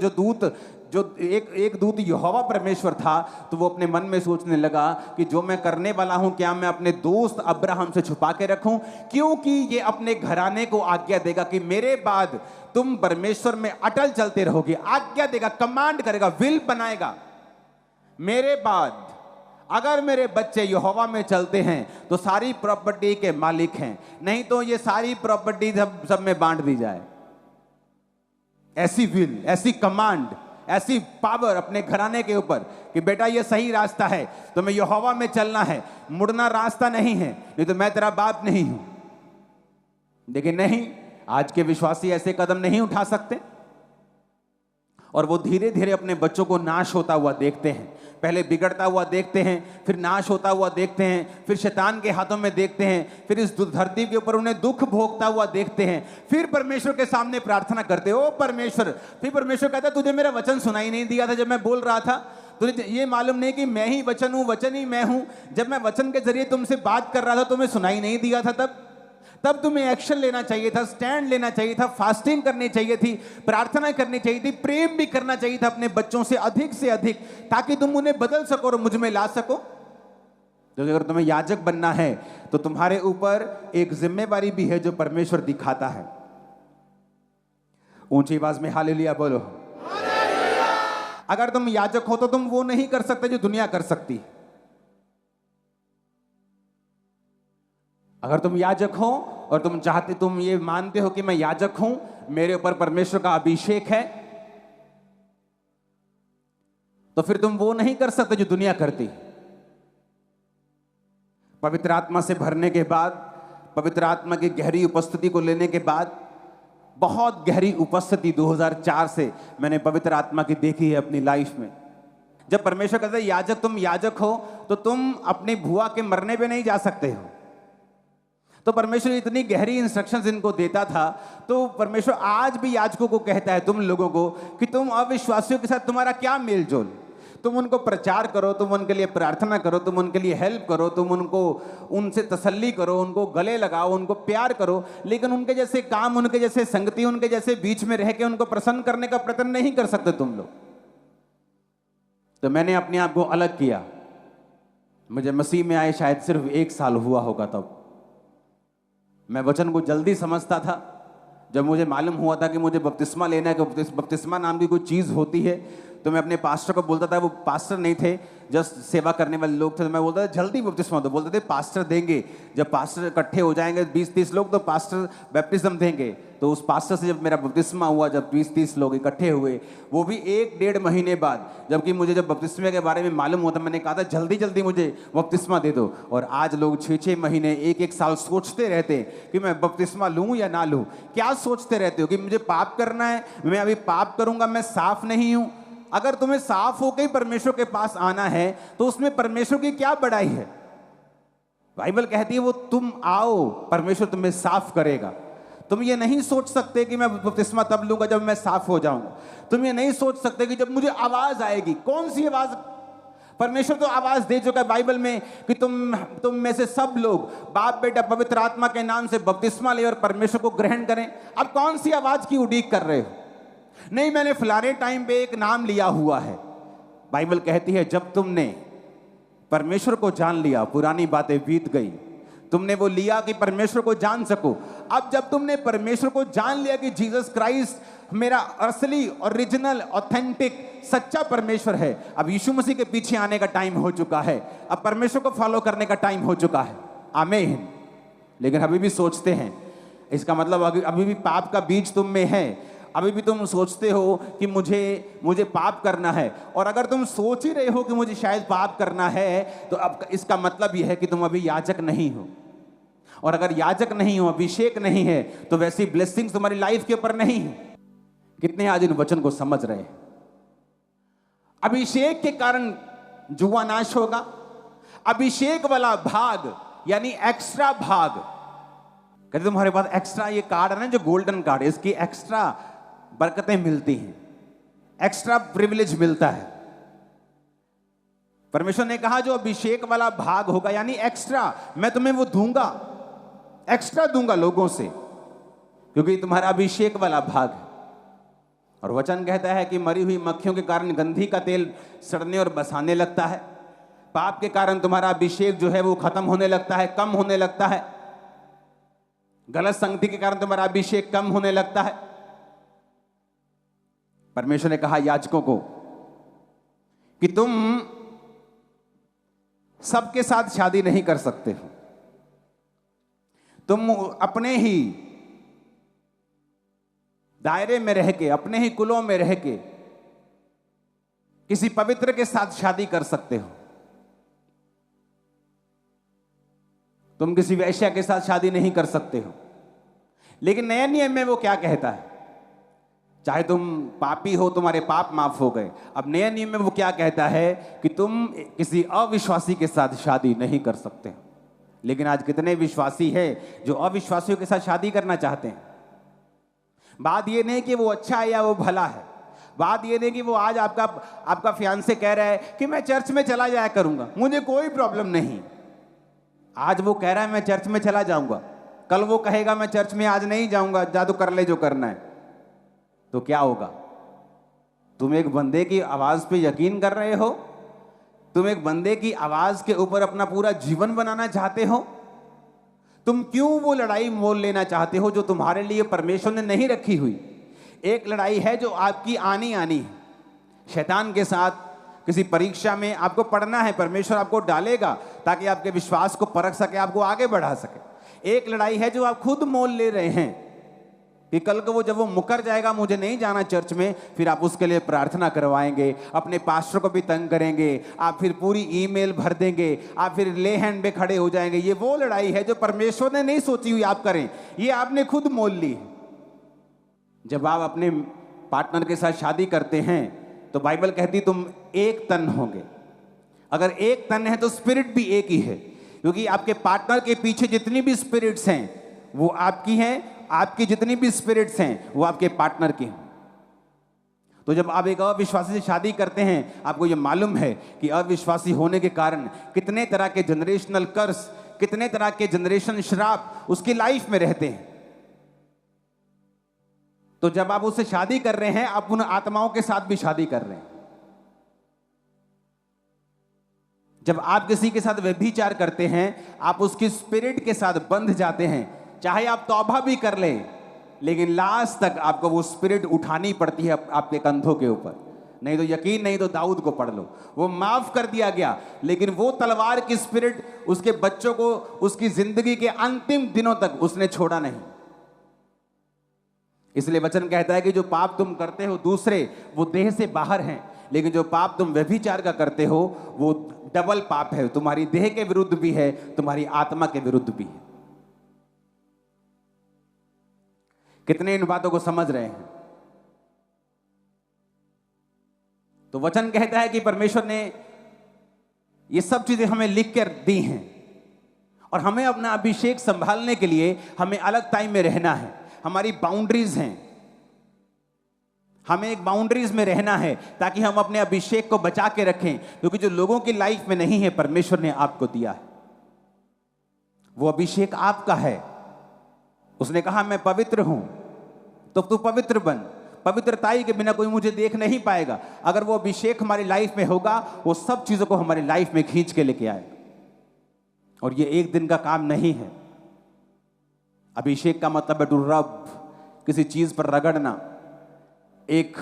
जो एक दूत यहोवा परमेश्वर था, तो वो अपने मन में सोचने लगा कि जो मैं करने वाला हूं, क्या मैं अपने दोस्त अब्राहम से छुपा के रखूं, क्योंकि ये अपने घराने को आज्ञा देगा कि मेरे बाद तुम परमेश्वर में अटल चलते रहोगे। आज्ञा देगा, कमांड करेगा, विल बनाएगा। मेरे बाद अगर मेरे बच्चे यहोवा में चलते हैं तो सारी प्रॉपर्टी के मालिक हैं, नहीं तो ये सारी प्रॉपर्टी सब में बांट दी जाए। ऐसी विल, ऐसी कमांड, ऐसी पावर अपने घराने के ऊपर कि बेटा ये सही रास्ता है, तुम्हें यहोवा में चलना है, मुड़ना रास्ता नहीं है, नहीं तो मैं तेरा बाप नहीं हूं। लेकिन नहीं, आज के विश्वासी ऐसे कदम नहीं उठा सकते और वो धीरे धीरे अपने बच्चों को नाश होता हुआ देखते हैं। पहले बिगड़ता हुआ देखते हैं, फिर नाश होता हुआ देखते हैं, फिर शैतान के हाथों में देखते हैं, फिर इस धरती के ऊपर उन्हें दुख भोगता हुआ देखते हैं, फिर परमेश्वर के सामने प्रार्थना करते, ओ परमेश्वर। फिर परमेश्वर कहता, तुझे मेरा वचन सुनाई नहीं दिया था जब मैं बोल रहा था? तुझे ये मालूम नहीं कि मैं ही वचन हूं, वचन ही मैं हूं? जब मैं वचन के जरिए तुमसे बात कर रहा था तुम्हें सुनाई नहीं दिया था? तब तुम्हें एक्शन लेना चाहिए था, स्टैंड लेना चाहिए था, फास्टिंग करनी चाहिए थी, प्रार्थना करनी चाहिए थी, प्रेम भी करना चाहिए था अपने बच्चों से अधिक, ताकि तुम उन्हें बदल सको और मुझ में ला सको। तो अगर तुम्हें याजक बनना है तो तुम्हारे ऊपर एक जिम्मेवारी भी है जो परमेश्वर दिखाता है। ऊंची आवाज में हालेलुया बोलो। अगर तुम याजक हो तो तुम वो नहीं कर सकते जो दुनिया कर सकती। अगर तुम याजक हो और तुम ये मानते हो कि मैं याजक हूं, मेरे ऊपर परमेश्वर का अभिषेक है, तो फिर तुम वो नहीं कर सकते जो दुनिया करती। पवित्र आत्मा से भरने के बाद, पवित्र आत्मा की गहरी उपस्थिति को लेने के बाद, बहुत गहरी उपस्थिति 2004 से मैंने पवित्र आत्मा की देखी है अपनी लाइफ में। जब परमेश्वर कहता है याजक, तुम याजक हो, तो तुम अपनी भुआ के मरने पे नहीं जा सकते हो। तो परमेश्वर इतनी गहरी इंस्ट्रक्शंस इनको देता था। तो परमेश्वर आज भी याजकों को कहता है तुम लोगों को कि तुम अविश्वासियों के साथ तुम्हारा क्या मेल जोल। तुम उनको प्रचार करो, तुम उनके लिए प्रार्थना करो, तुम उनके लिए हेल्प करो, तुम उनसे तसल्ली करो, उनको गले लगाओ, उनको प्यार करो, लेकिन उनके जैसे काम, उनके जैसे संगति, उनके जैसे बीच में रह के उनको प्रसन्न करने का प्रयत्न नहीं कर सकते तुम लोग। तो मैंने अपने आप को अलग किया। मुझे मसीह में आए शायद सिर्फ 1 साल हुआ होगा। तब मैं वचन को जल्दी समझता था। जब मुझे मालूम हुआ था कि मुझे बपतिस्मा लेना है, कि बपतिस्मा नाम की कोई चीज़ होती है, तो मैं अपने पास्टर को बोलता था। वो पास्टर नहीं थे, जस्ट सेवा करने वाले लोग थे। तो मैं बोलता था जल्दी बपतिस्मा दो। बोलते थे पास्टर देंगे। जब पास्टर इकट्ठे हो जाएंगे 20-30 लोग, तो पास्टर बैप्टिज्म देंगे। तो उस पास्टर से जब मेरा बपतिस्मा हुआ, जब 20-30 लोग इकट्ठे हुए, वो भी 1-1.5 महीने बाद, जबकि मुझे जब बपतिस्मे के बारे में मालूम हुआ था, मैंने कहा था जल्दी जल्दी मुझे बपतिस्मा दे दो। और आज लोग 6-6 महीने, 1-1 साल सोचते रहते हैं कि मैं बपतिस्मा लूँ या ना लूँ। क्या सोचते रहते हो कि मुझे पाप करना है, मैं अभी पाप करूँगा, मैं साफ नहीं हूँ? अगर तुम्हें साफ होकर ही परमेश्वर के पास आना है तो उसमें परमेश्वर की क्या बड़ाई है? बाइबल कहती है वो तुम आओ, परमेश्वर तुम्हें साफ करेगा। तुम ये नहीं सोच सकते कि मैं बपतिस्मा तब लूंगा जब मैं साफ हो जाऊंगा। तुम ये नहीं सोच सकते कि जब मुझे आवाज आएगी। कौन सी आवाज? परमेश्वर तो आवाज दे चुका है बाइबल में कि तुम में से सब लोग बाप बेटा पवित्र आत्मा के नाम से बपतिस्मा ले और परमेश्वर को ग्रहण करें। अब कौन सी आवाज की उड़ीक कर रहे हो? नहीं, मैंने फलाने टाइम पे एक नाम लिया हुआ है। बाइबल कहती है जब तुमने परमेश्वर को जान लिया, पुरानी बातें बीत गई, तुमने वो लिया कि परमेश्वर को जान सको। अब जब तुमने परमेश्वर को जान लिया कि जीसस क्राइस्ट मेरा असली, ओरिजिनल, ऑथेंटिक, सच्चा परमेश्वर है, अब यीशु मसीह के पीछे आने का टाइम हो चुका है। अब परमेश्वर को फॉलो करने का टाइम हो चुका है। आमीन। लेकिन अभी भी सोचते हैं, इसका मतलब अभी भी पाप का बीज तुम में है। अभी भी तुम सोचते हो कि मुझे पाप करना है। और अगर तुम सोच ही रहे हो कि मुझे शायद पाप करना है, तो अब इसका मतलब यह है कि तुम अभी याजक नहीं हो। और अगर याजक नहीं हो, अभिषेक नहीं है, तो वैसी ब्लेसिंग्स तुम्हारी लाइफ के ऊपर नहीं है। कितने आज इन वचन को समझ रहे हैं? अभिषेक के कारण जुआ नाश होगा। अभिषेक वाला भाग यानी एक्स्ट्रा भाग, कहते तुम्हारे पास एक्स्ट्रा ये कार्ड है ना, जो गोल्डन कार्ड, इसकी एक्स्ट्रा बरकतें मिलती हैं, एक्स्ट्रा प्रिविलेज मिलता है। परमेश्वर ने कहा जो अभिषेक वाला भाग होगा यानी एक्स्ट्रा, मैं तुम्हें वो दूंगा, एक्स्ट्रा दूंगा लोगों से, क्योंकि तुम्हारा अभिषेक वाला भाग है। और वचन कहता है कि मरी हुई मक्खियों के कारण गंधी का तेल सड़ने और बसाने लगता है। पाप के कारण तुम्हारा अभिषेक जो है वो खत्म होने लगता है, कम होने लगता है। गलत संगति के कारण तुम्हारा अभिषेक कम होने लगता है। परमेश्वर ने कहा याजकों को कि तुम सबके साथ शादी नहीं कर सकते हो, तुम अपने ही दायरे में रह के, अपने ही कुलों में रह के किसी पवित्र के साथ शादी कर सकते हो। तुम किसी वैश्या के साथ शादी नहीं कर सकते हो। लेकिन नए नियम में वो क्या कहता है? चाहे तुम पापी हो, तुम्हारे पाप माफ हो गए। अब नए नियम में वो क्या कहता है कि तुम किसी अविश्वासी के साथ शादी नहीं कर सकते। लेकिन आज कितने विश्वासी हैं जो अविश्वासियों के साथ शादी करना चाहते हैं। बात ये नहीं कि वो अच्छा है या वो भला है, बात ये नहीं कि वो आज आपका फियांसे कह रहा है कि मैं चर्च में चला जाया करूंगा, मुझे कोई प्रॉब्लम नहीं। आज वो कह रहा है मैं चर्च में चला जाऊंगा, कल वो कहेगा मैं चर्च में आज नहीं जाऊंगा, जादू कर ले जो करना है। तो क्या होगा? तुम एक बंदे की आवाज पे यकीन कर रहे हो? तुम एक बंदे की आवाज के ऊपर अपना पूरा जीवन बनाना चाहते हो? तुम क्यों वो लड़ाई मोल लेना चाहते हो जो तुम्हारे लिए परमेश्वर ने नहीं रखी हुई? एक लड़ाई है जो आपकी आनी है शैतान के साथ। किसी परीक्षा में आपको पढ़ना है, परमेश्वर आपको डालेगा ताकि आपके विश्वास को परख सके, आपको आगे बढ़ा सके। एक लड़ाई है जो आप खुद मोल ले रहे हैं कि कल को जब वो मुकर जाएगा, मुझे नहीं जाना चर्च में, फिर आप उसके लिए प्रार्थना करवाएंगे, अपने पास्टर को भी तंग करेंगे, आप फिर पूरी ईमेल भर देंगे, आप फिर ले हैंड पे खड़े हो जाएंगे। ये वो लड़ाई है जो परमेश्वर ने नहीं सोची हुई आप करें, ये आपने खुद मोल ली। जब आप अपने पार्टनर के साथ शादी करते हैं तो बाइबल कहती तुम एक तन होंगे। अगर एक तन है तो स्पिरिट भी एक ही है, क्योंकि आपके पार्टनर के पीछे जितनी भी स्पिरिट्स हैं वो आपकी हैं, आपकी जितनी भी स्पिरिट्स हैं वो आपके पार्टनर की हैं। तो जब आप एक अविश्वासी से शादी करते हैं, आपको ये मालूम है कि अविश्वासी होने के कारण कितने तरह के जनरेशनल कर्स, कितने तरह के जनरेशन श्राप उसकी लाइफ में रहते हैं। तो जब आप उससे शादी कर रहे हैं, आप उन आत्माओं के साथ भी शादी कर रहे हैं। जब आप किसी के साथ व्यभिचार करते हैं, आप उसकी स्पिरिट के साथ बंध जाते हैं। चाहे आप तौबा भी कर लें, लेकिन लास्ट तक आपको वो स्पिरिट उठानी पड़ती है आपके कंधों के ऊपर। नहीं तो यकीन नहीं तो दाऊद को पढ़ लो, वो माफ कर दिया गया, लेकिन वो तलवार की स्पिरिट उसके बच्चों को उसकी जिंदगी के अंतिम दिनों तक उसने छोड़ा नहीं। इसलिए वचन कहता है कि जो पाप तुम करते हो दूसरे, वो देह से बाहर हैं, लेकिन जो पाप तुम व्यभिचार का करते हो वो डबल पाप है। तुम्हारी देह के विरुद्ध भी है, तुम्हारी आत्मा के विरुद्ध भी है। कितने इन बातों को समझ रहे हैं? तो वचन कहता है कि परमेश्वर ने ये सब चीजें हमें लिख कर दी हैं और हमें अपना अभिषेक संभालने के लिए हमें अलग टाइम में रहना है। हमारी बाउंड्रीज हैं, हमें एक बाउंड्रीज में रहना है ताकि हम अपने अभिषेक को बचा के रखें, क्योंकि जो लोगों की लाइफ में नहीं है परमेश्वर ने आपको दिया है। वो अभिषेक आपका है। उसने कहा मैं पवित्र हूं, तो तू पवित्र बन। पवित्रताई के बिना कोई मुझे देख नहीं पाएगा। अगर वो अभिषेक हमारी लाइफ में होगा, वो सब चीजों को हमारी लाइफ में खींच के लेके आएगा। और ये एक दिन का काम नहीं है। अभिषेक का मतलब है टू रब, किसी चीज पर रगड़ना। एक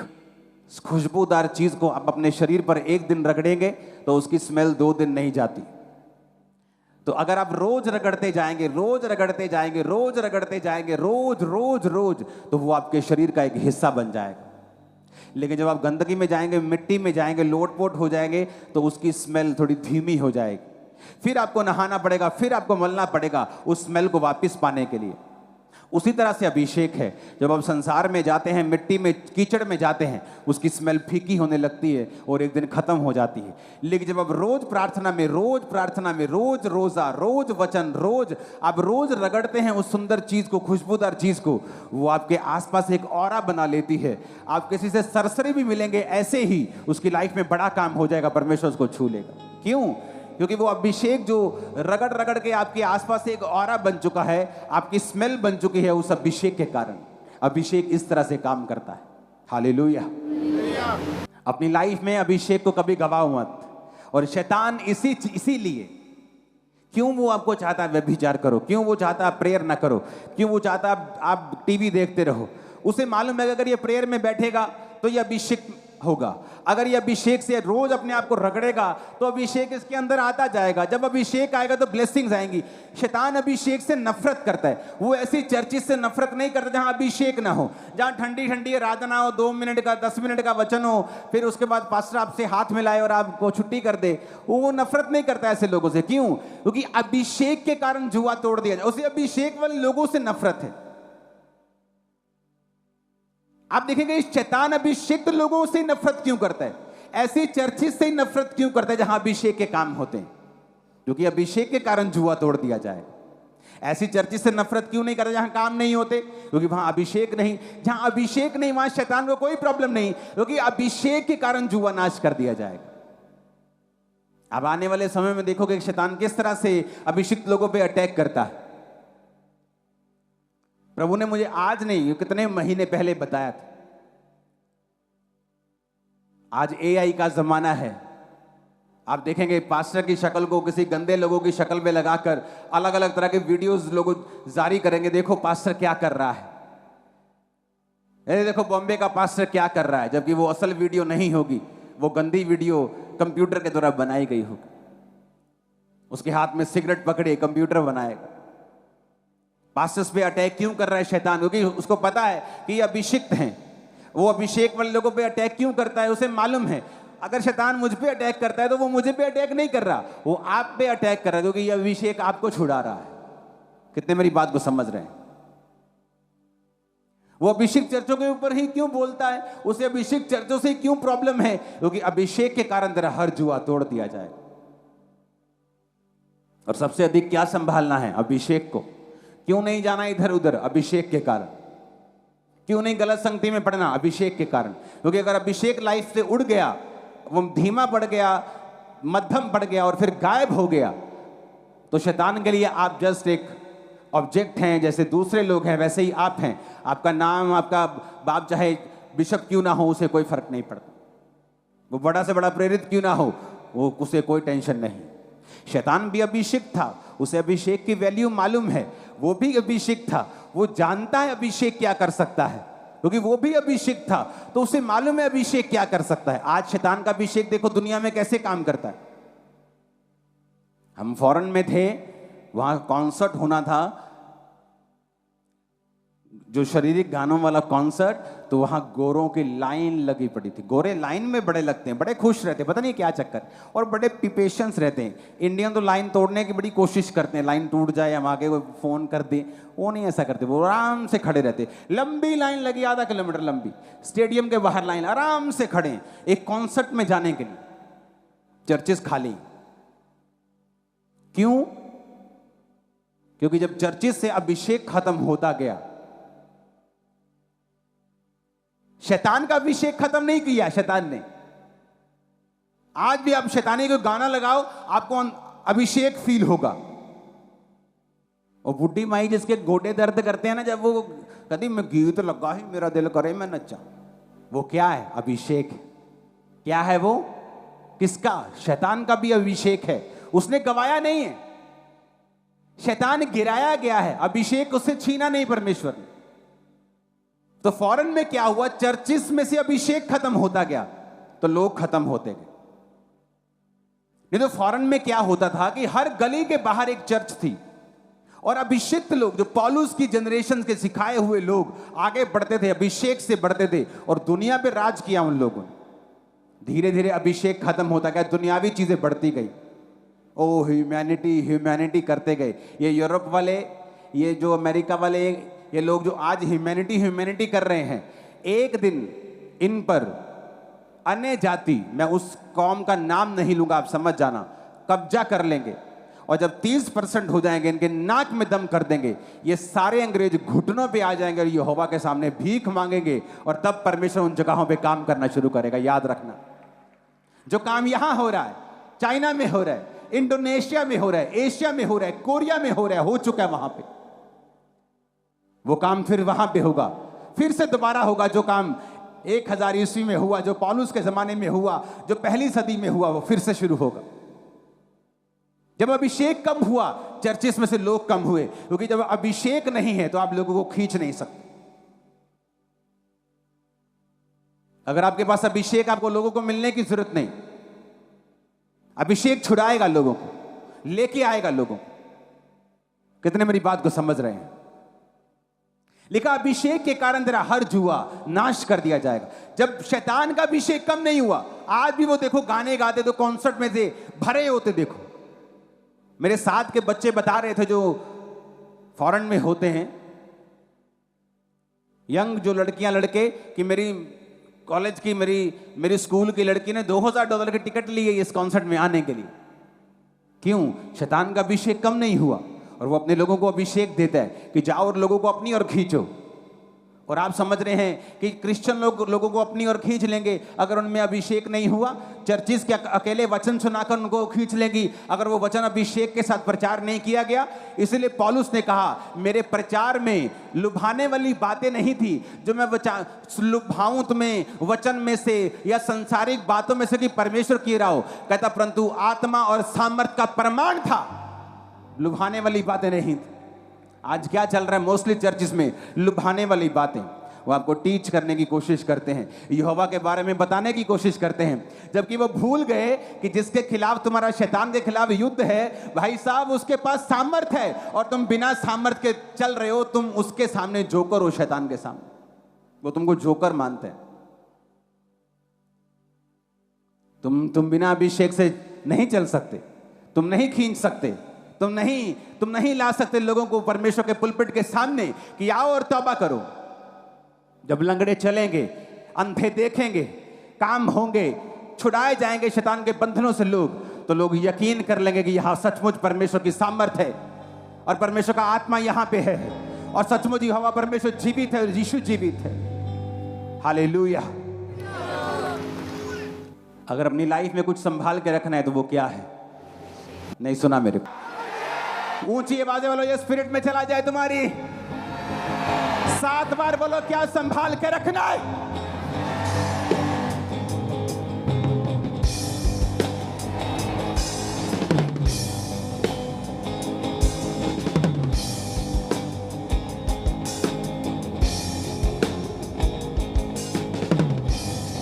खुशबूदार चीज को आप अपने शरीर पर एक दिन रगड़ेंगे तो उसकी स्मेल 2 दिन नहीं जाती। तो अगर आप रोज रगड़ते जाएंगे, रोज रगड़ते जाएंगे, रोज रगड़ते जाएंगे, रोज रोज रोज, तो वो आपके शरीर का एक हिस्सा बन जाएगा। लेकिन जब आप गंदगी में जाएंगे, मिट्टी में जाएंगे, लोटपोट हो जाएंगे, तो उसकी स्मेल थोड़ी धीमी हो जाएगी। फिर आपको नहाना पड़ेगा, फिर आपको मलना पड़ेगा उस स्मेल को वापस पाने के लिए। उसी तरह से अभिषेक है। जब आप संसार में जाते हैं, मिट्टी में, कीचड़ में जाते हैं, उसकी स्मेल फीकी होने लगती है और एक दिन खत्म हो जाती है। लेकिन जब आप रोज प्रार्थना में, रोज रोजा, रोज वचन, रोज आप रोज रगड़ते हैं उस सुंदर चीज को, खुशबूदार चीज को, वो आपके आसपास एक ऑरा बना लेती है। आप किसी से सरसरी भी मिलेंगे, ऐसे ही उसकी लाइफ में बड़ा काम हो जाएगा, परमेश्वर उसको छू लेगा। क्यों? क्योंकि वो अभिषेक जो रगड़ रगड़ के आपके आसपास एक ऑरा बन चुका है, आपकी स्मेल बन चुकी है उस अभिषेक के कारण। अभिषेक इस तरह से काम करता है। हालेलुया। अपनी लाइफ में अभिषेक को कभी गवाओ मत। और शैतान इसीलिए, क्यों वो आपको चाहता है व्यभिचार करो, क्यों वो चाहता है आप प्रेयर ना करो, क्यों वो चाहता है आप टीवी देखते रहो? उसे मालूम है कि अगर ये प्रेयर में बैठेगा तो ये अभिषेक होगा। अगर ये अभिषेक से रोज अपने आप को रगड़ेगा तो अभिषेक इसके अंदर आता जाएगा। जब अभिषेक आएगा तो ब्लेसिंग्स आएंगी। शैतान अभिषेक से नफरत करता है। वो ऐसी चर्चिस से नफरत नहीं करता जहां अभिषेक ना हो, जहां ठंडी ठंडी आराधना हो, 2 मिनट का 10 मिनट का वचन हो, फिर उसके बाद पास्टर आपसे हाथ मिलाए और आपको छुट्टी कर दे। वो नफरत नहीं करता ऐसे लोगों से। क्यों? क्योंकि अभिषेक के कारण जुआ तोड़ दिया जाए। उसे अभिषेक वाले लोगों से नफरत है। आप देखेंगे शैतान अभिषेक लोगों से नफरत क्यों करता है, ऐसी चर्चिस से नफरत क्यों करता है जहां अभिषेक के काम होते हैं? क्योंकि अभिषेक के कारण जुआ तोड़ दिया जाए। ऐसी चर्चिस से नफरत क्यों नहीं करता जहां काम नहीं होते? क्योंकि वहां अभिषेक नहीं। जहां अभिषेक नहीं वहां शैतान को कोई प्रॉब्लम नहीं, क्योंकि अभिषेक के कारण जुआ नाश कर दिया जाएगा। अब आने वाले समय में देखोगे शैतान किस तरह से अभिषिक्त लोगों पर अटैक करता है। प्रभु ने मुझे आज नहीं, कितने महीने पहले बताया था। आज एआई का जमाना है। आप देखेंगे पास्टर की शक्ल को किसी गंदे लोगों की शक्ल में लगाकर अलग अलग तरह के वीडियोस लोग जारी करेंगे। देखो पास्टर क्या कर रहा है, देखो बॉम्बे का पास्टर क्या कर रहा है, जबकि वो असल वीडियो नहीं होगी, वो गंदी वीडियो कंप्यूटर के द्वारा बनाई गई होगी। उसके हाथ में सिगरेट पकड़े, कंप्यूटर बनाएगा। पास्टर्स पे अटैक क्यों कर रहा है शैतान? क्योंकि उसको पता है कि ये अभिषिक्त हैं। वो अभिषेक वाले लोगों पे अटैक क्यों करता है? उसे मालूम है अगर शैतान मुझ पे अटैक करता है तो वो मुझे पे अटैक नहीं कर रहा, वो आप पे अटैक कर रहा है, क्योंकि ये अभिषेक आपको छुड़ा रहा है। कितने मेरी बात को समझ रहे हैं? वो अभिषेक चर्चों के ऊपर ही क्यों बोलता है? उसे अभिषेक चर्चों से क्यों प्रॉब्लम है? क्योंकि अभिषेक के कारण तेरा हर जुआ तोड़ दिया जाए। और सबसे अधिक क्या संभालना है? अभिषेक को। क्यों नहीं जाना इधर उधर? अभिषेक के कारण। क्यों नहीं गलत संगति में पड़ना? अभिषेक के कारण। क्योंकि अगर अभिषेक लाइफ से उड़ गया, वो धीमा पड़ गया, मध्यम पड़ गया और फिर गायब हो गया, तो शैतान के लिए आप जस्ट एक ऑब्जेक्ट हैं। जैसे दूसरे लोग हैं वैसे ही आप हैं। आपका नाम, आपका बाप चाहे बिशप क्यों ना हो, उसे कोई फर्क नहीं पड़ता। वो बड़ा से बड़ा प्रेरित क्यों ना हो, वो उसे कोई टेंशन नहीं। शैतान भी अभिषेक था, उसे अभिषेक की वैल्यू मालूम है। वो भी अभिषेक था, वो जानता है अभिषेक क्या कर सकता है, क्योंकि वो भी अभिषेक था, तो उसे मालूम है अभिषेक क्या कर सकता है। आज शैतान का अभिषेक देखो दुनिया में कैसे काम करता है। हम फॉरेन में थे, वहां कॉन्सर्ट होना था, जो शारीरिक गानों वाला कॉन्सर्ट, तो वहां गोरों की लाइन लगी पड़ी थी। गोरे लाइन में बड़े लगते हैं, बड़े खुश रहते हैं, पता नहीं क्या चक्कर, और बड़े पेशेंस रहते हैं। इंडियन तो लाइन तोड़ने की बड़ी कोशिश करते हैं, लाइन टूट जाए, हम आगे कोई फोन कर दे, वो नहीं ऐसा करते, वो आराम से खड़े रहते। लंबी लाइन लगी, आधा किलोमीटर लंबी, स्टेडियम के बाहर लाइन, आराम से खड़े हैं एक कॉन्सर्ट में जाने के लिए। चर्चेस खाली। क्यों? क्योंकि जब चर्चेस से अभिषेक खत्म होता गया, शैतान का अभिषेक खत्म नहीं किया शैतान ने। आज भी आप शैतानी को गाना लगाओ, आपको अभिषेक फील होगा। और बुढ़ी माई जिसके गोडे दर्द करते हैं ना, जब वो कहती मैं गीत लगा ही मेरा दिल करे मैं नचा, वो क्या है? अभिषेक। क्या है वो? किसका? शैतान का भी अभिषेक है, उसने गवाया नहीं है। शैतान गिराया गया है, अभिषेक उससे छीना नहीं परमेश्वर ने। तो फॉरेन में क्या हुआ? चर्चिस में से अभिषेक खत्म होता गया तो लोग खत्म होते गए। नहीं तो फॉरेन में क्या होता था कि हर गली के बाहर एक चर्च थी, और अभिषिक्त लोग, जो पौलुस की जनरेशन के सिखाए हुए लोग आगे बढ़ते थे, अभिषेक से बढ़ते थे, और दुनिया पे राज किया उन लोगों ने। धीरे धीरे अभिषेक खत्म होता गया, दुनियावी चीजें बढ़ती गई। ओ ह्यूमैनिटी ह्यूमैनिटी करते गए। ये यूरोप वाले, ये जो अमेरिका वाले ये लोग जो आज ह्यूमैनिटी ह्यूमैनिटी कर रहे हैं, एक दिन इन पर अन्य जाति, मैं उस कौम का नाम नहीं लूंगा, आप समझ जाना, कब्जा कर लेंगे। और जब 30% हो जाएंगे, इनके नाक में दम कर देंगे, ये सारे अंग्रेज घुटनों पे आ जाएंगे और यहोवा के सामने भीख मांगेंगे, और तब परमेश्वर उन जगहों पे काम करना शुरू करेगा। याद रखना, जो काम यहां हो रहा है, चाइना में हो रहा है, इंडोनेशिया में हो रहा है, एशिया में हो रहा है, कोरिया में हो रहा है, हो चुका है वहां पे, वो काम फिर वहां पे होगा, फिर से दोबारा होगा। जो काम 1000 ईस्वी में हुआ, जो पौलुस के जमाने में हुआ, जो पहली सदी में हुआ, वो फिर से शुरू होगा। जब अभिषेक कम हुआ, चर्चिस में से लोग कम हुए, क्योंकि जब अभिषेक नहीं है तो आप लोगों को खींच नहीं सकते। अगर आपके पास अभिषेक, आपको लोगों को मिलने की जरूरत नहीं। अभिषेक छुड़ाएगा लोगों को, लेके आएगा लोगों को। कितने मेरी बात को समझ रहे हैं? लिखा, अभिषेक के कारण तेरा हर जुआ नाश कर दिया जाएगा। जब शैतान का अभिषेक कम नहीं हुआ, आज भी वो देखो गाने गाते तो कॉन्सर्ट में से भरे होते। देखो मेरे साथ के बच्चे बता रहे थे, जो फॉरेन में होते हैं, यंग जो लड़कियां लड़के, कि मेरी कॉलेज की, मेरी स्कूल की लड़की ने $2000 की टिकट ली है इस कॉन्सर्ट में आने के लिए। क्यों? शैतान का अभिषेक कम नहीं हुआ, और वो अपने लोगों को अभिषेक देता है कि जाओ और लोगों को अपनी ओर खींचो। और आप समझ रहे हैं कि क्रिश्चियन लोगों को अपनी ओर खींच लेंगे अगर उनमें अभिषेक नहीं हुआ। चर्चिस के अकेले वचन सुनाकर उनको खींच लेंगी अगर वो वचन अभिषेक के साथ प्रचार नहीं किया गया। इसलिए पौलुस ने कहा, मेरे प्रचार में लुभाने वाली बातें नहीं थी जो मैं लुभाऊं तुम्हें वचन में से या संसारिक बातों में से कि परमेश्वर की रहा हो, कहता, परंतु आत्मा और सामर्थ का प्रमाण था, लुभाने वाली बातें नहीं थी। आज क्या चल रहा है मोस्टली चर्चिस में? लुभाने वाली बातें। वो आपको टीच करने की कोशिश करते हैं, यहोवा के बारे में बताने की कोशिश करते हैं, जबकि वो भूल गए कि जिसके खिलाफ तुम्हारा, शैतान के खिलाफ युद्ध है, भाई साहब, उसके पास सामर्थ है, और तुम बिना सामर्थ के चल रहे हो। तुम उसके सामने जोकर हो, शैतान के सामने। वो तुमको जोकर मानते हैं। तुम बिना अभिषेक से नहीं चल सकते, तुम नहीं खींच सकते, तुम नहीं ला सकते लोगों को परमेश्वर के पुलपिट के सामने कि आओ और तौबा करो। जब लंगड़े चलेंगे, अंधे देखेंगे, काम होंगे, छुड़ाए जाएंगे शैतान के बंधनों से लोग, तो लोग यकीन कर लेंगे कि यहां सचमुच परमेश्वर की सामर्थ है और परमेश्वर का आत्मा यहां पे है, और सचमुच यहोवा परमेश्वर जीवित है और यीशु जीवित है। हालेलुया। अगर अपनी लाइफ में कुछ संभाल के रखना है तो वो क्या है? नहीं सुना मेरे को? ऊंची आवाजें बोलो, ये स्पिरिट में चला जाए तुम्हारी। 7 बार बोलो, क्या संभाल के रखना है?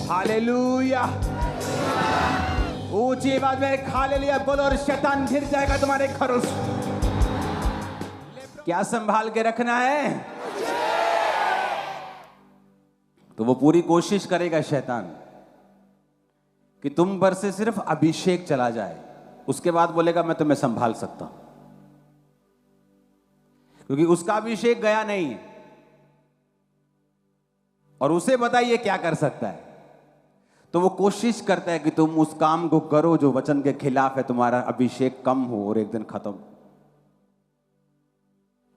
हालेलुया। ऊंची आवाज में हालेलुया बोलो और शैतान गिर जाएगा तुम्हारे घरों से। क्या संभाल के रखना है? तो वो पूरी कोशिश करेगा शैतान कि तुम पर से सिर्फ अभिषेक चला जाए, उसके बाद बोलेगा मैं तुम्हें संभाल सकता हूं, क्योंकि उसका अभिषेक गया नहीं है। और उसे बताइए क्या कर सकता है, तो वो कोशिश करता है कि तुम उस काम को करो जो वचन के खिलाफ है, तुम्हारा अभिषेक कम हो और एक दिन खत्म।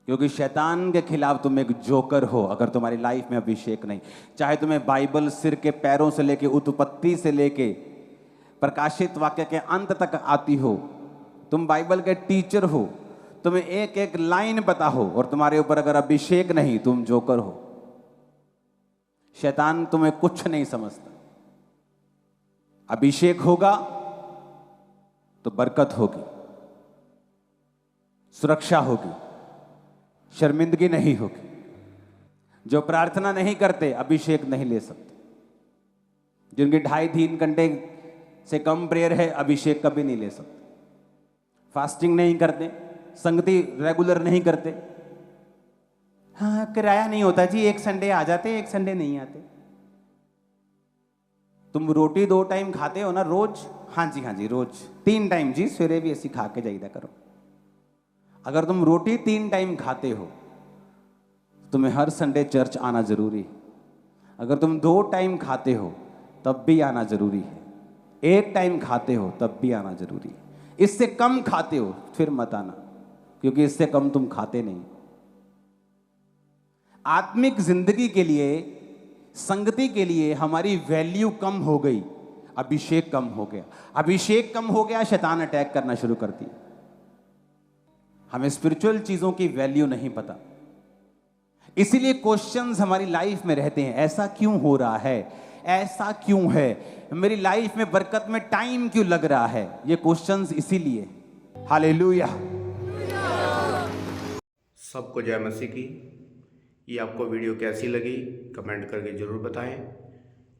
क्योंकि शैतान के खिलाफ तुम एक जोकर हो अगर तुम्हारी लाइफ में अभिषेक नहीं। चाहे तुम्हें बाइबल सिर के पैरों से लेके, उत्पत्ति से लेके प्रकाशित वाक्य के अंत तक आती हो, तुम बाइबल के टीचर हो, तुम्हें एक एक लाइन पता हो, और तुम्हारे ऊपर अगर अभिषेक नहीं, तुम जोकर हो। शैतान तुम्हें कुछ नहीं समझता। अभिषेक होगा तो बरकत होगी, सुरक्षा होगी, शर्मिंदगी नहीं होगी। जो प्रार्थना नहीं करते अभिषेक नहीं ले सकते। जिनकी 2.5-3 घंटे से कम प्रेयर है, अभिषेक कभी नहीं ले सकते। फास्टिंग नहीं करते, संगति रेगुलर नहीं करते। हाँ, किराया नहीं होता जी, एक संडे आ जाते, एक संडे नहीं आते। तुम रोटी 2 टाइम खाते हो ना रोज? हाँ जी रोज 3 टाइम जी, सवेरे भी ऐसी खा के जाइदा करो। अगर तुम रोटी 3 टाइम खाते हो, तुम्हें हर संडे चर्च आना जरूरी है। अगर तुम 2 टाइम खाते हो तब भी आना जरूरी है। 1 टाइम खाते हो तब भी आना जरूरी है। इससे कम खाते हो फिर मत आना, क्योंकि इससे कम तुम खाते नहीं। आत्मिक जिंदगी के लिए, संगति के लिए हमारी वैल्यू कम हो गई, अभिषेक कम हो गया। अभिषेक कम हो गया, शैतान अटैक करना शुरू कर दिया। हमें स्पिरिचुअल चीजों की वैल्यू नहीं पता, इसीलिए क्वेश्चंस हमारी लाइफ में रहते हैं। ऐसा क्यों हो रहा है, ऐसा क्यों है, मेरी लाइफ में बरकत में टाइम क्यों लग रहा है, ये क्वेश्चंस इसीलिए। हालेलुया। सबको जय मसीह की। ये आपको वीडियो कैसी लगी कमेंट करके ज़रूर बताएं,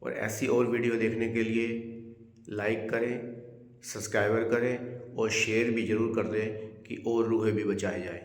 और ऐसी और वीडियो देखने के लिए लाइक करें, सब्सक्राइबर करें और शेयर भी ज़रूर कर दें कि और रूहें भी बचाए जाएं।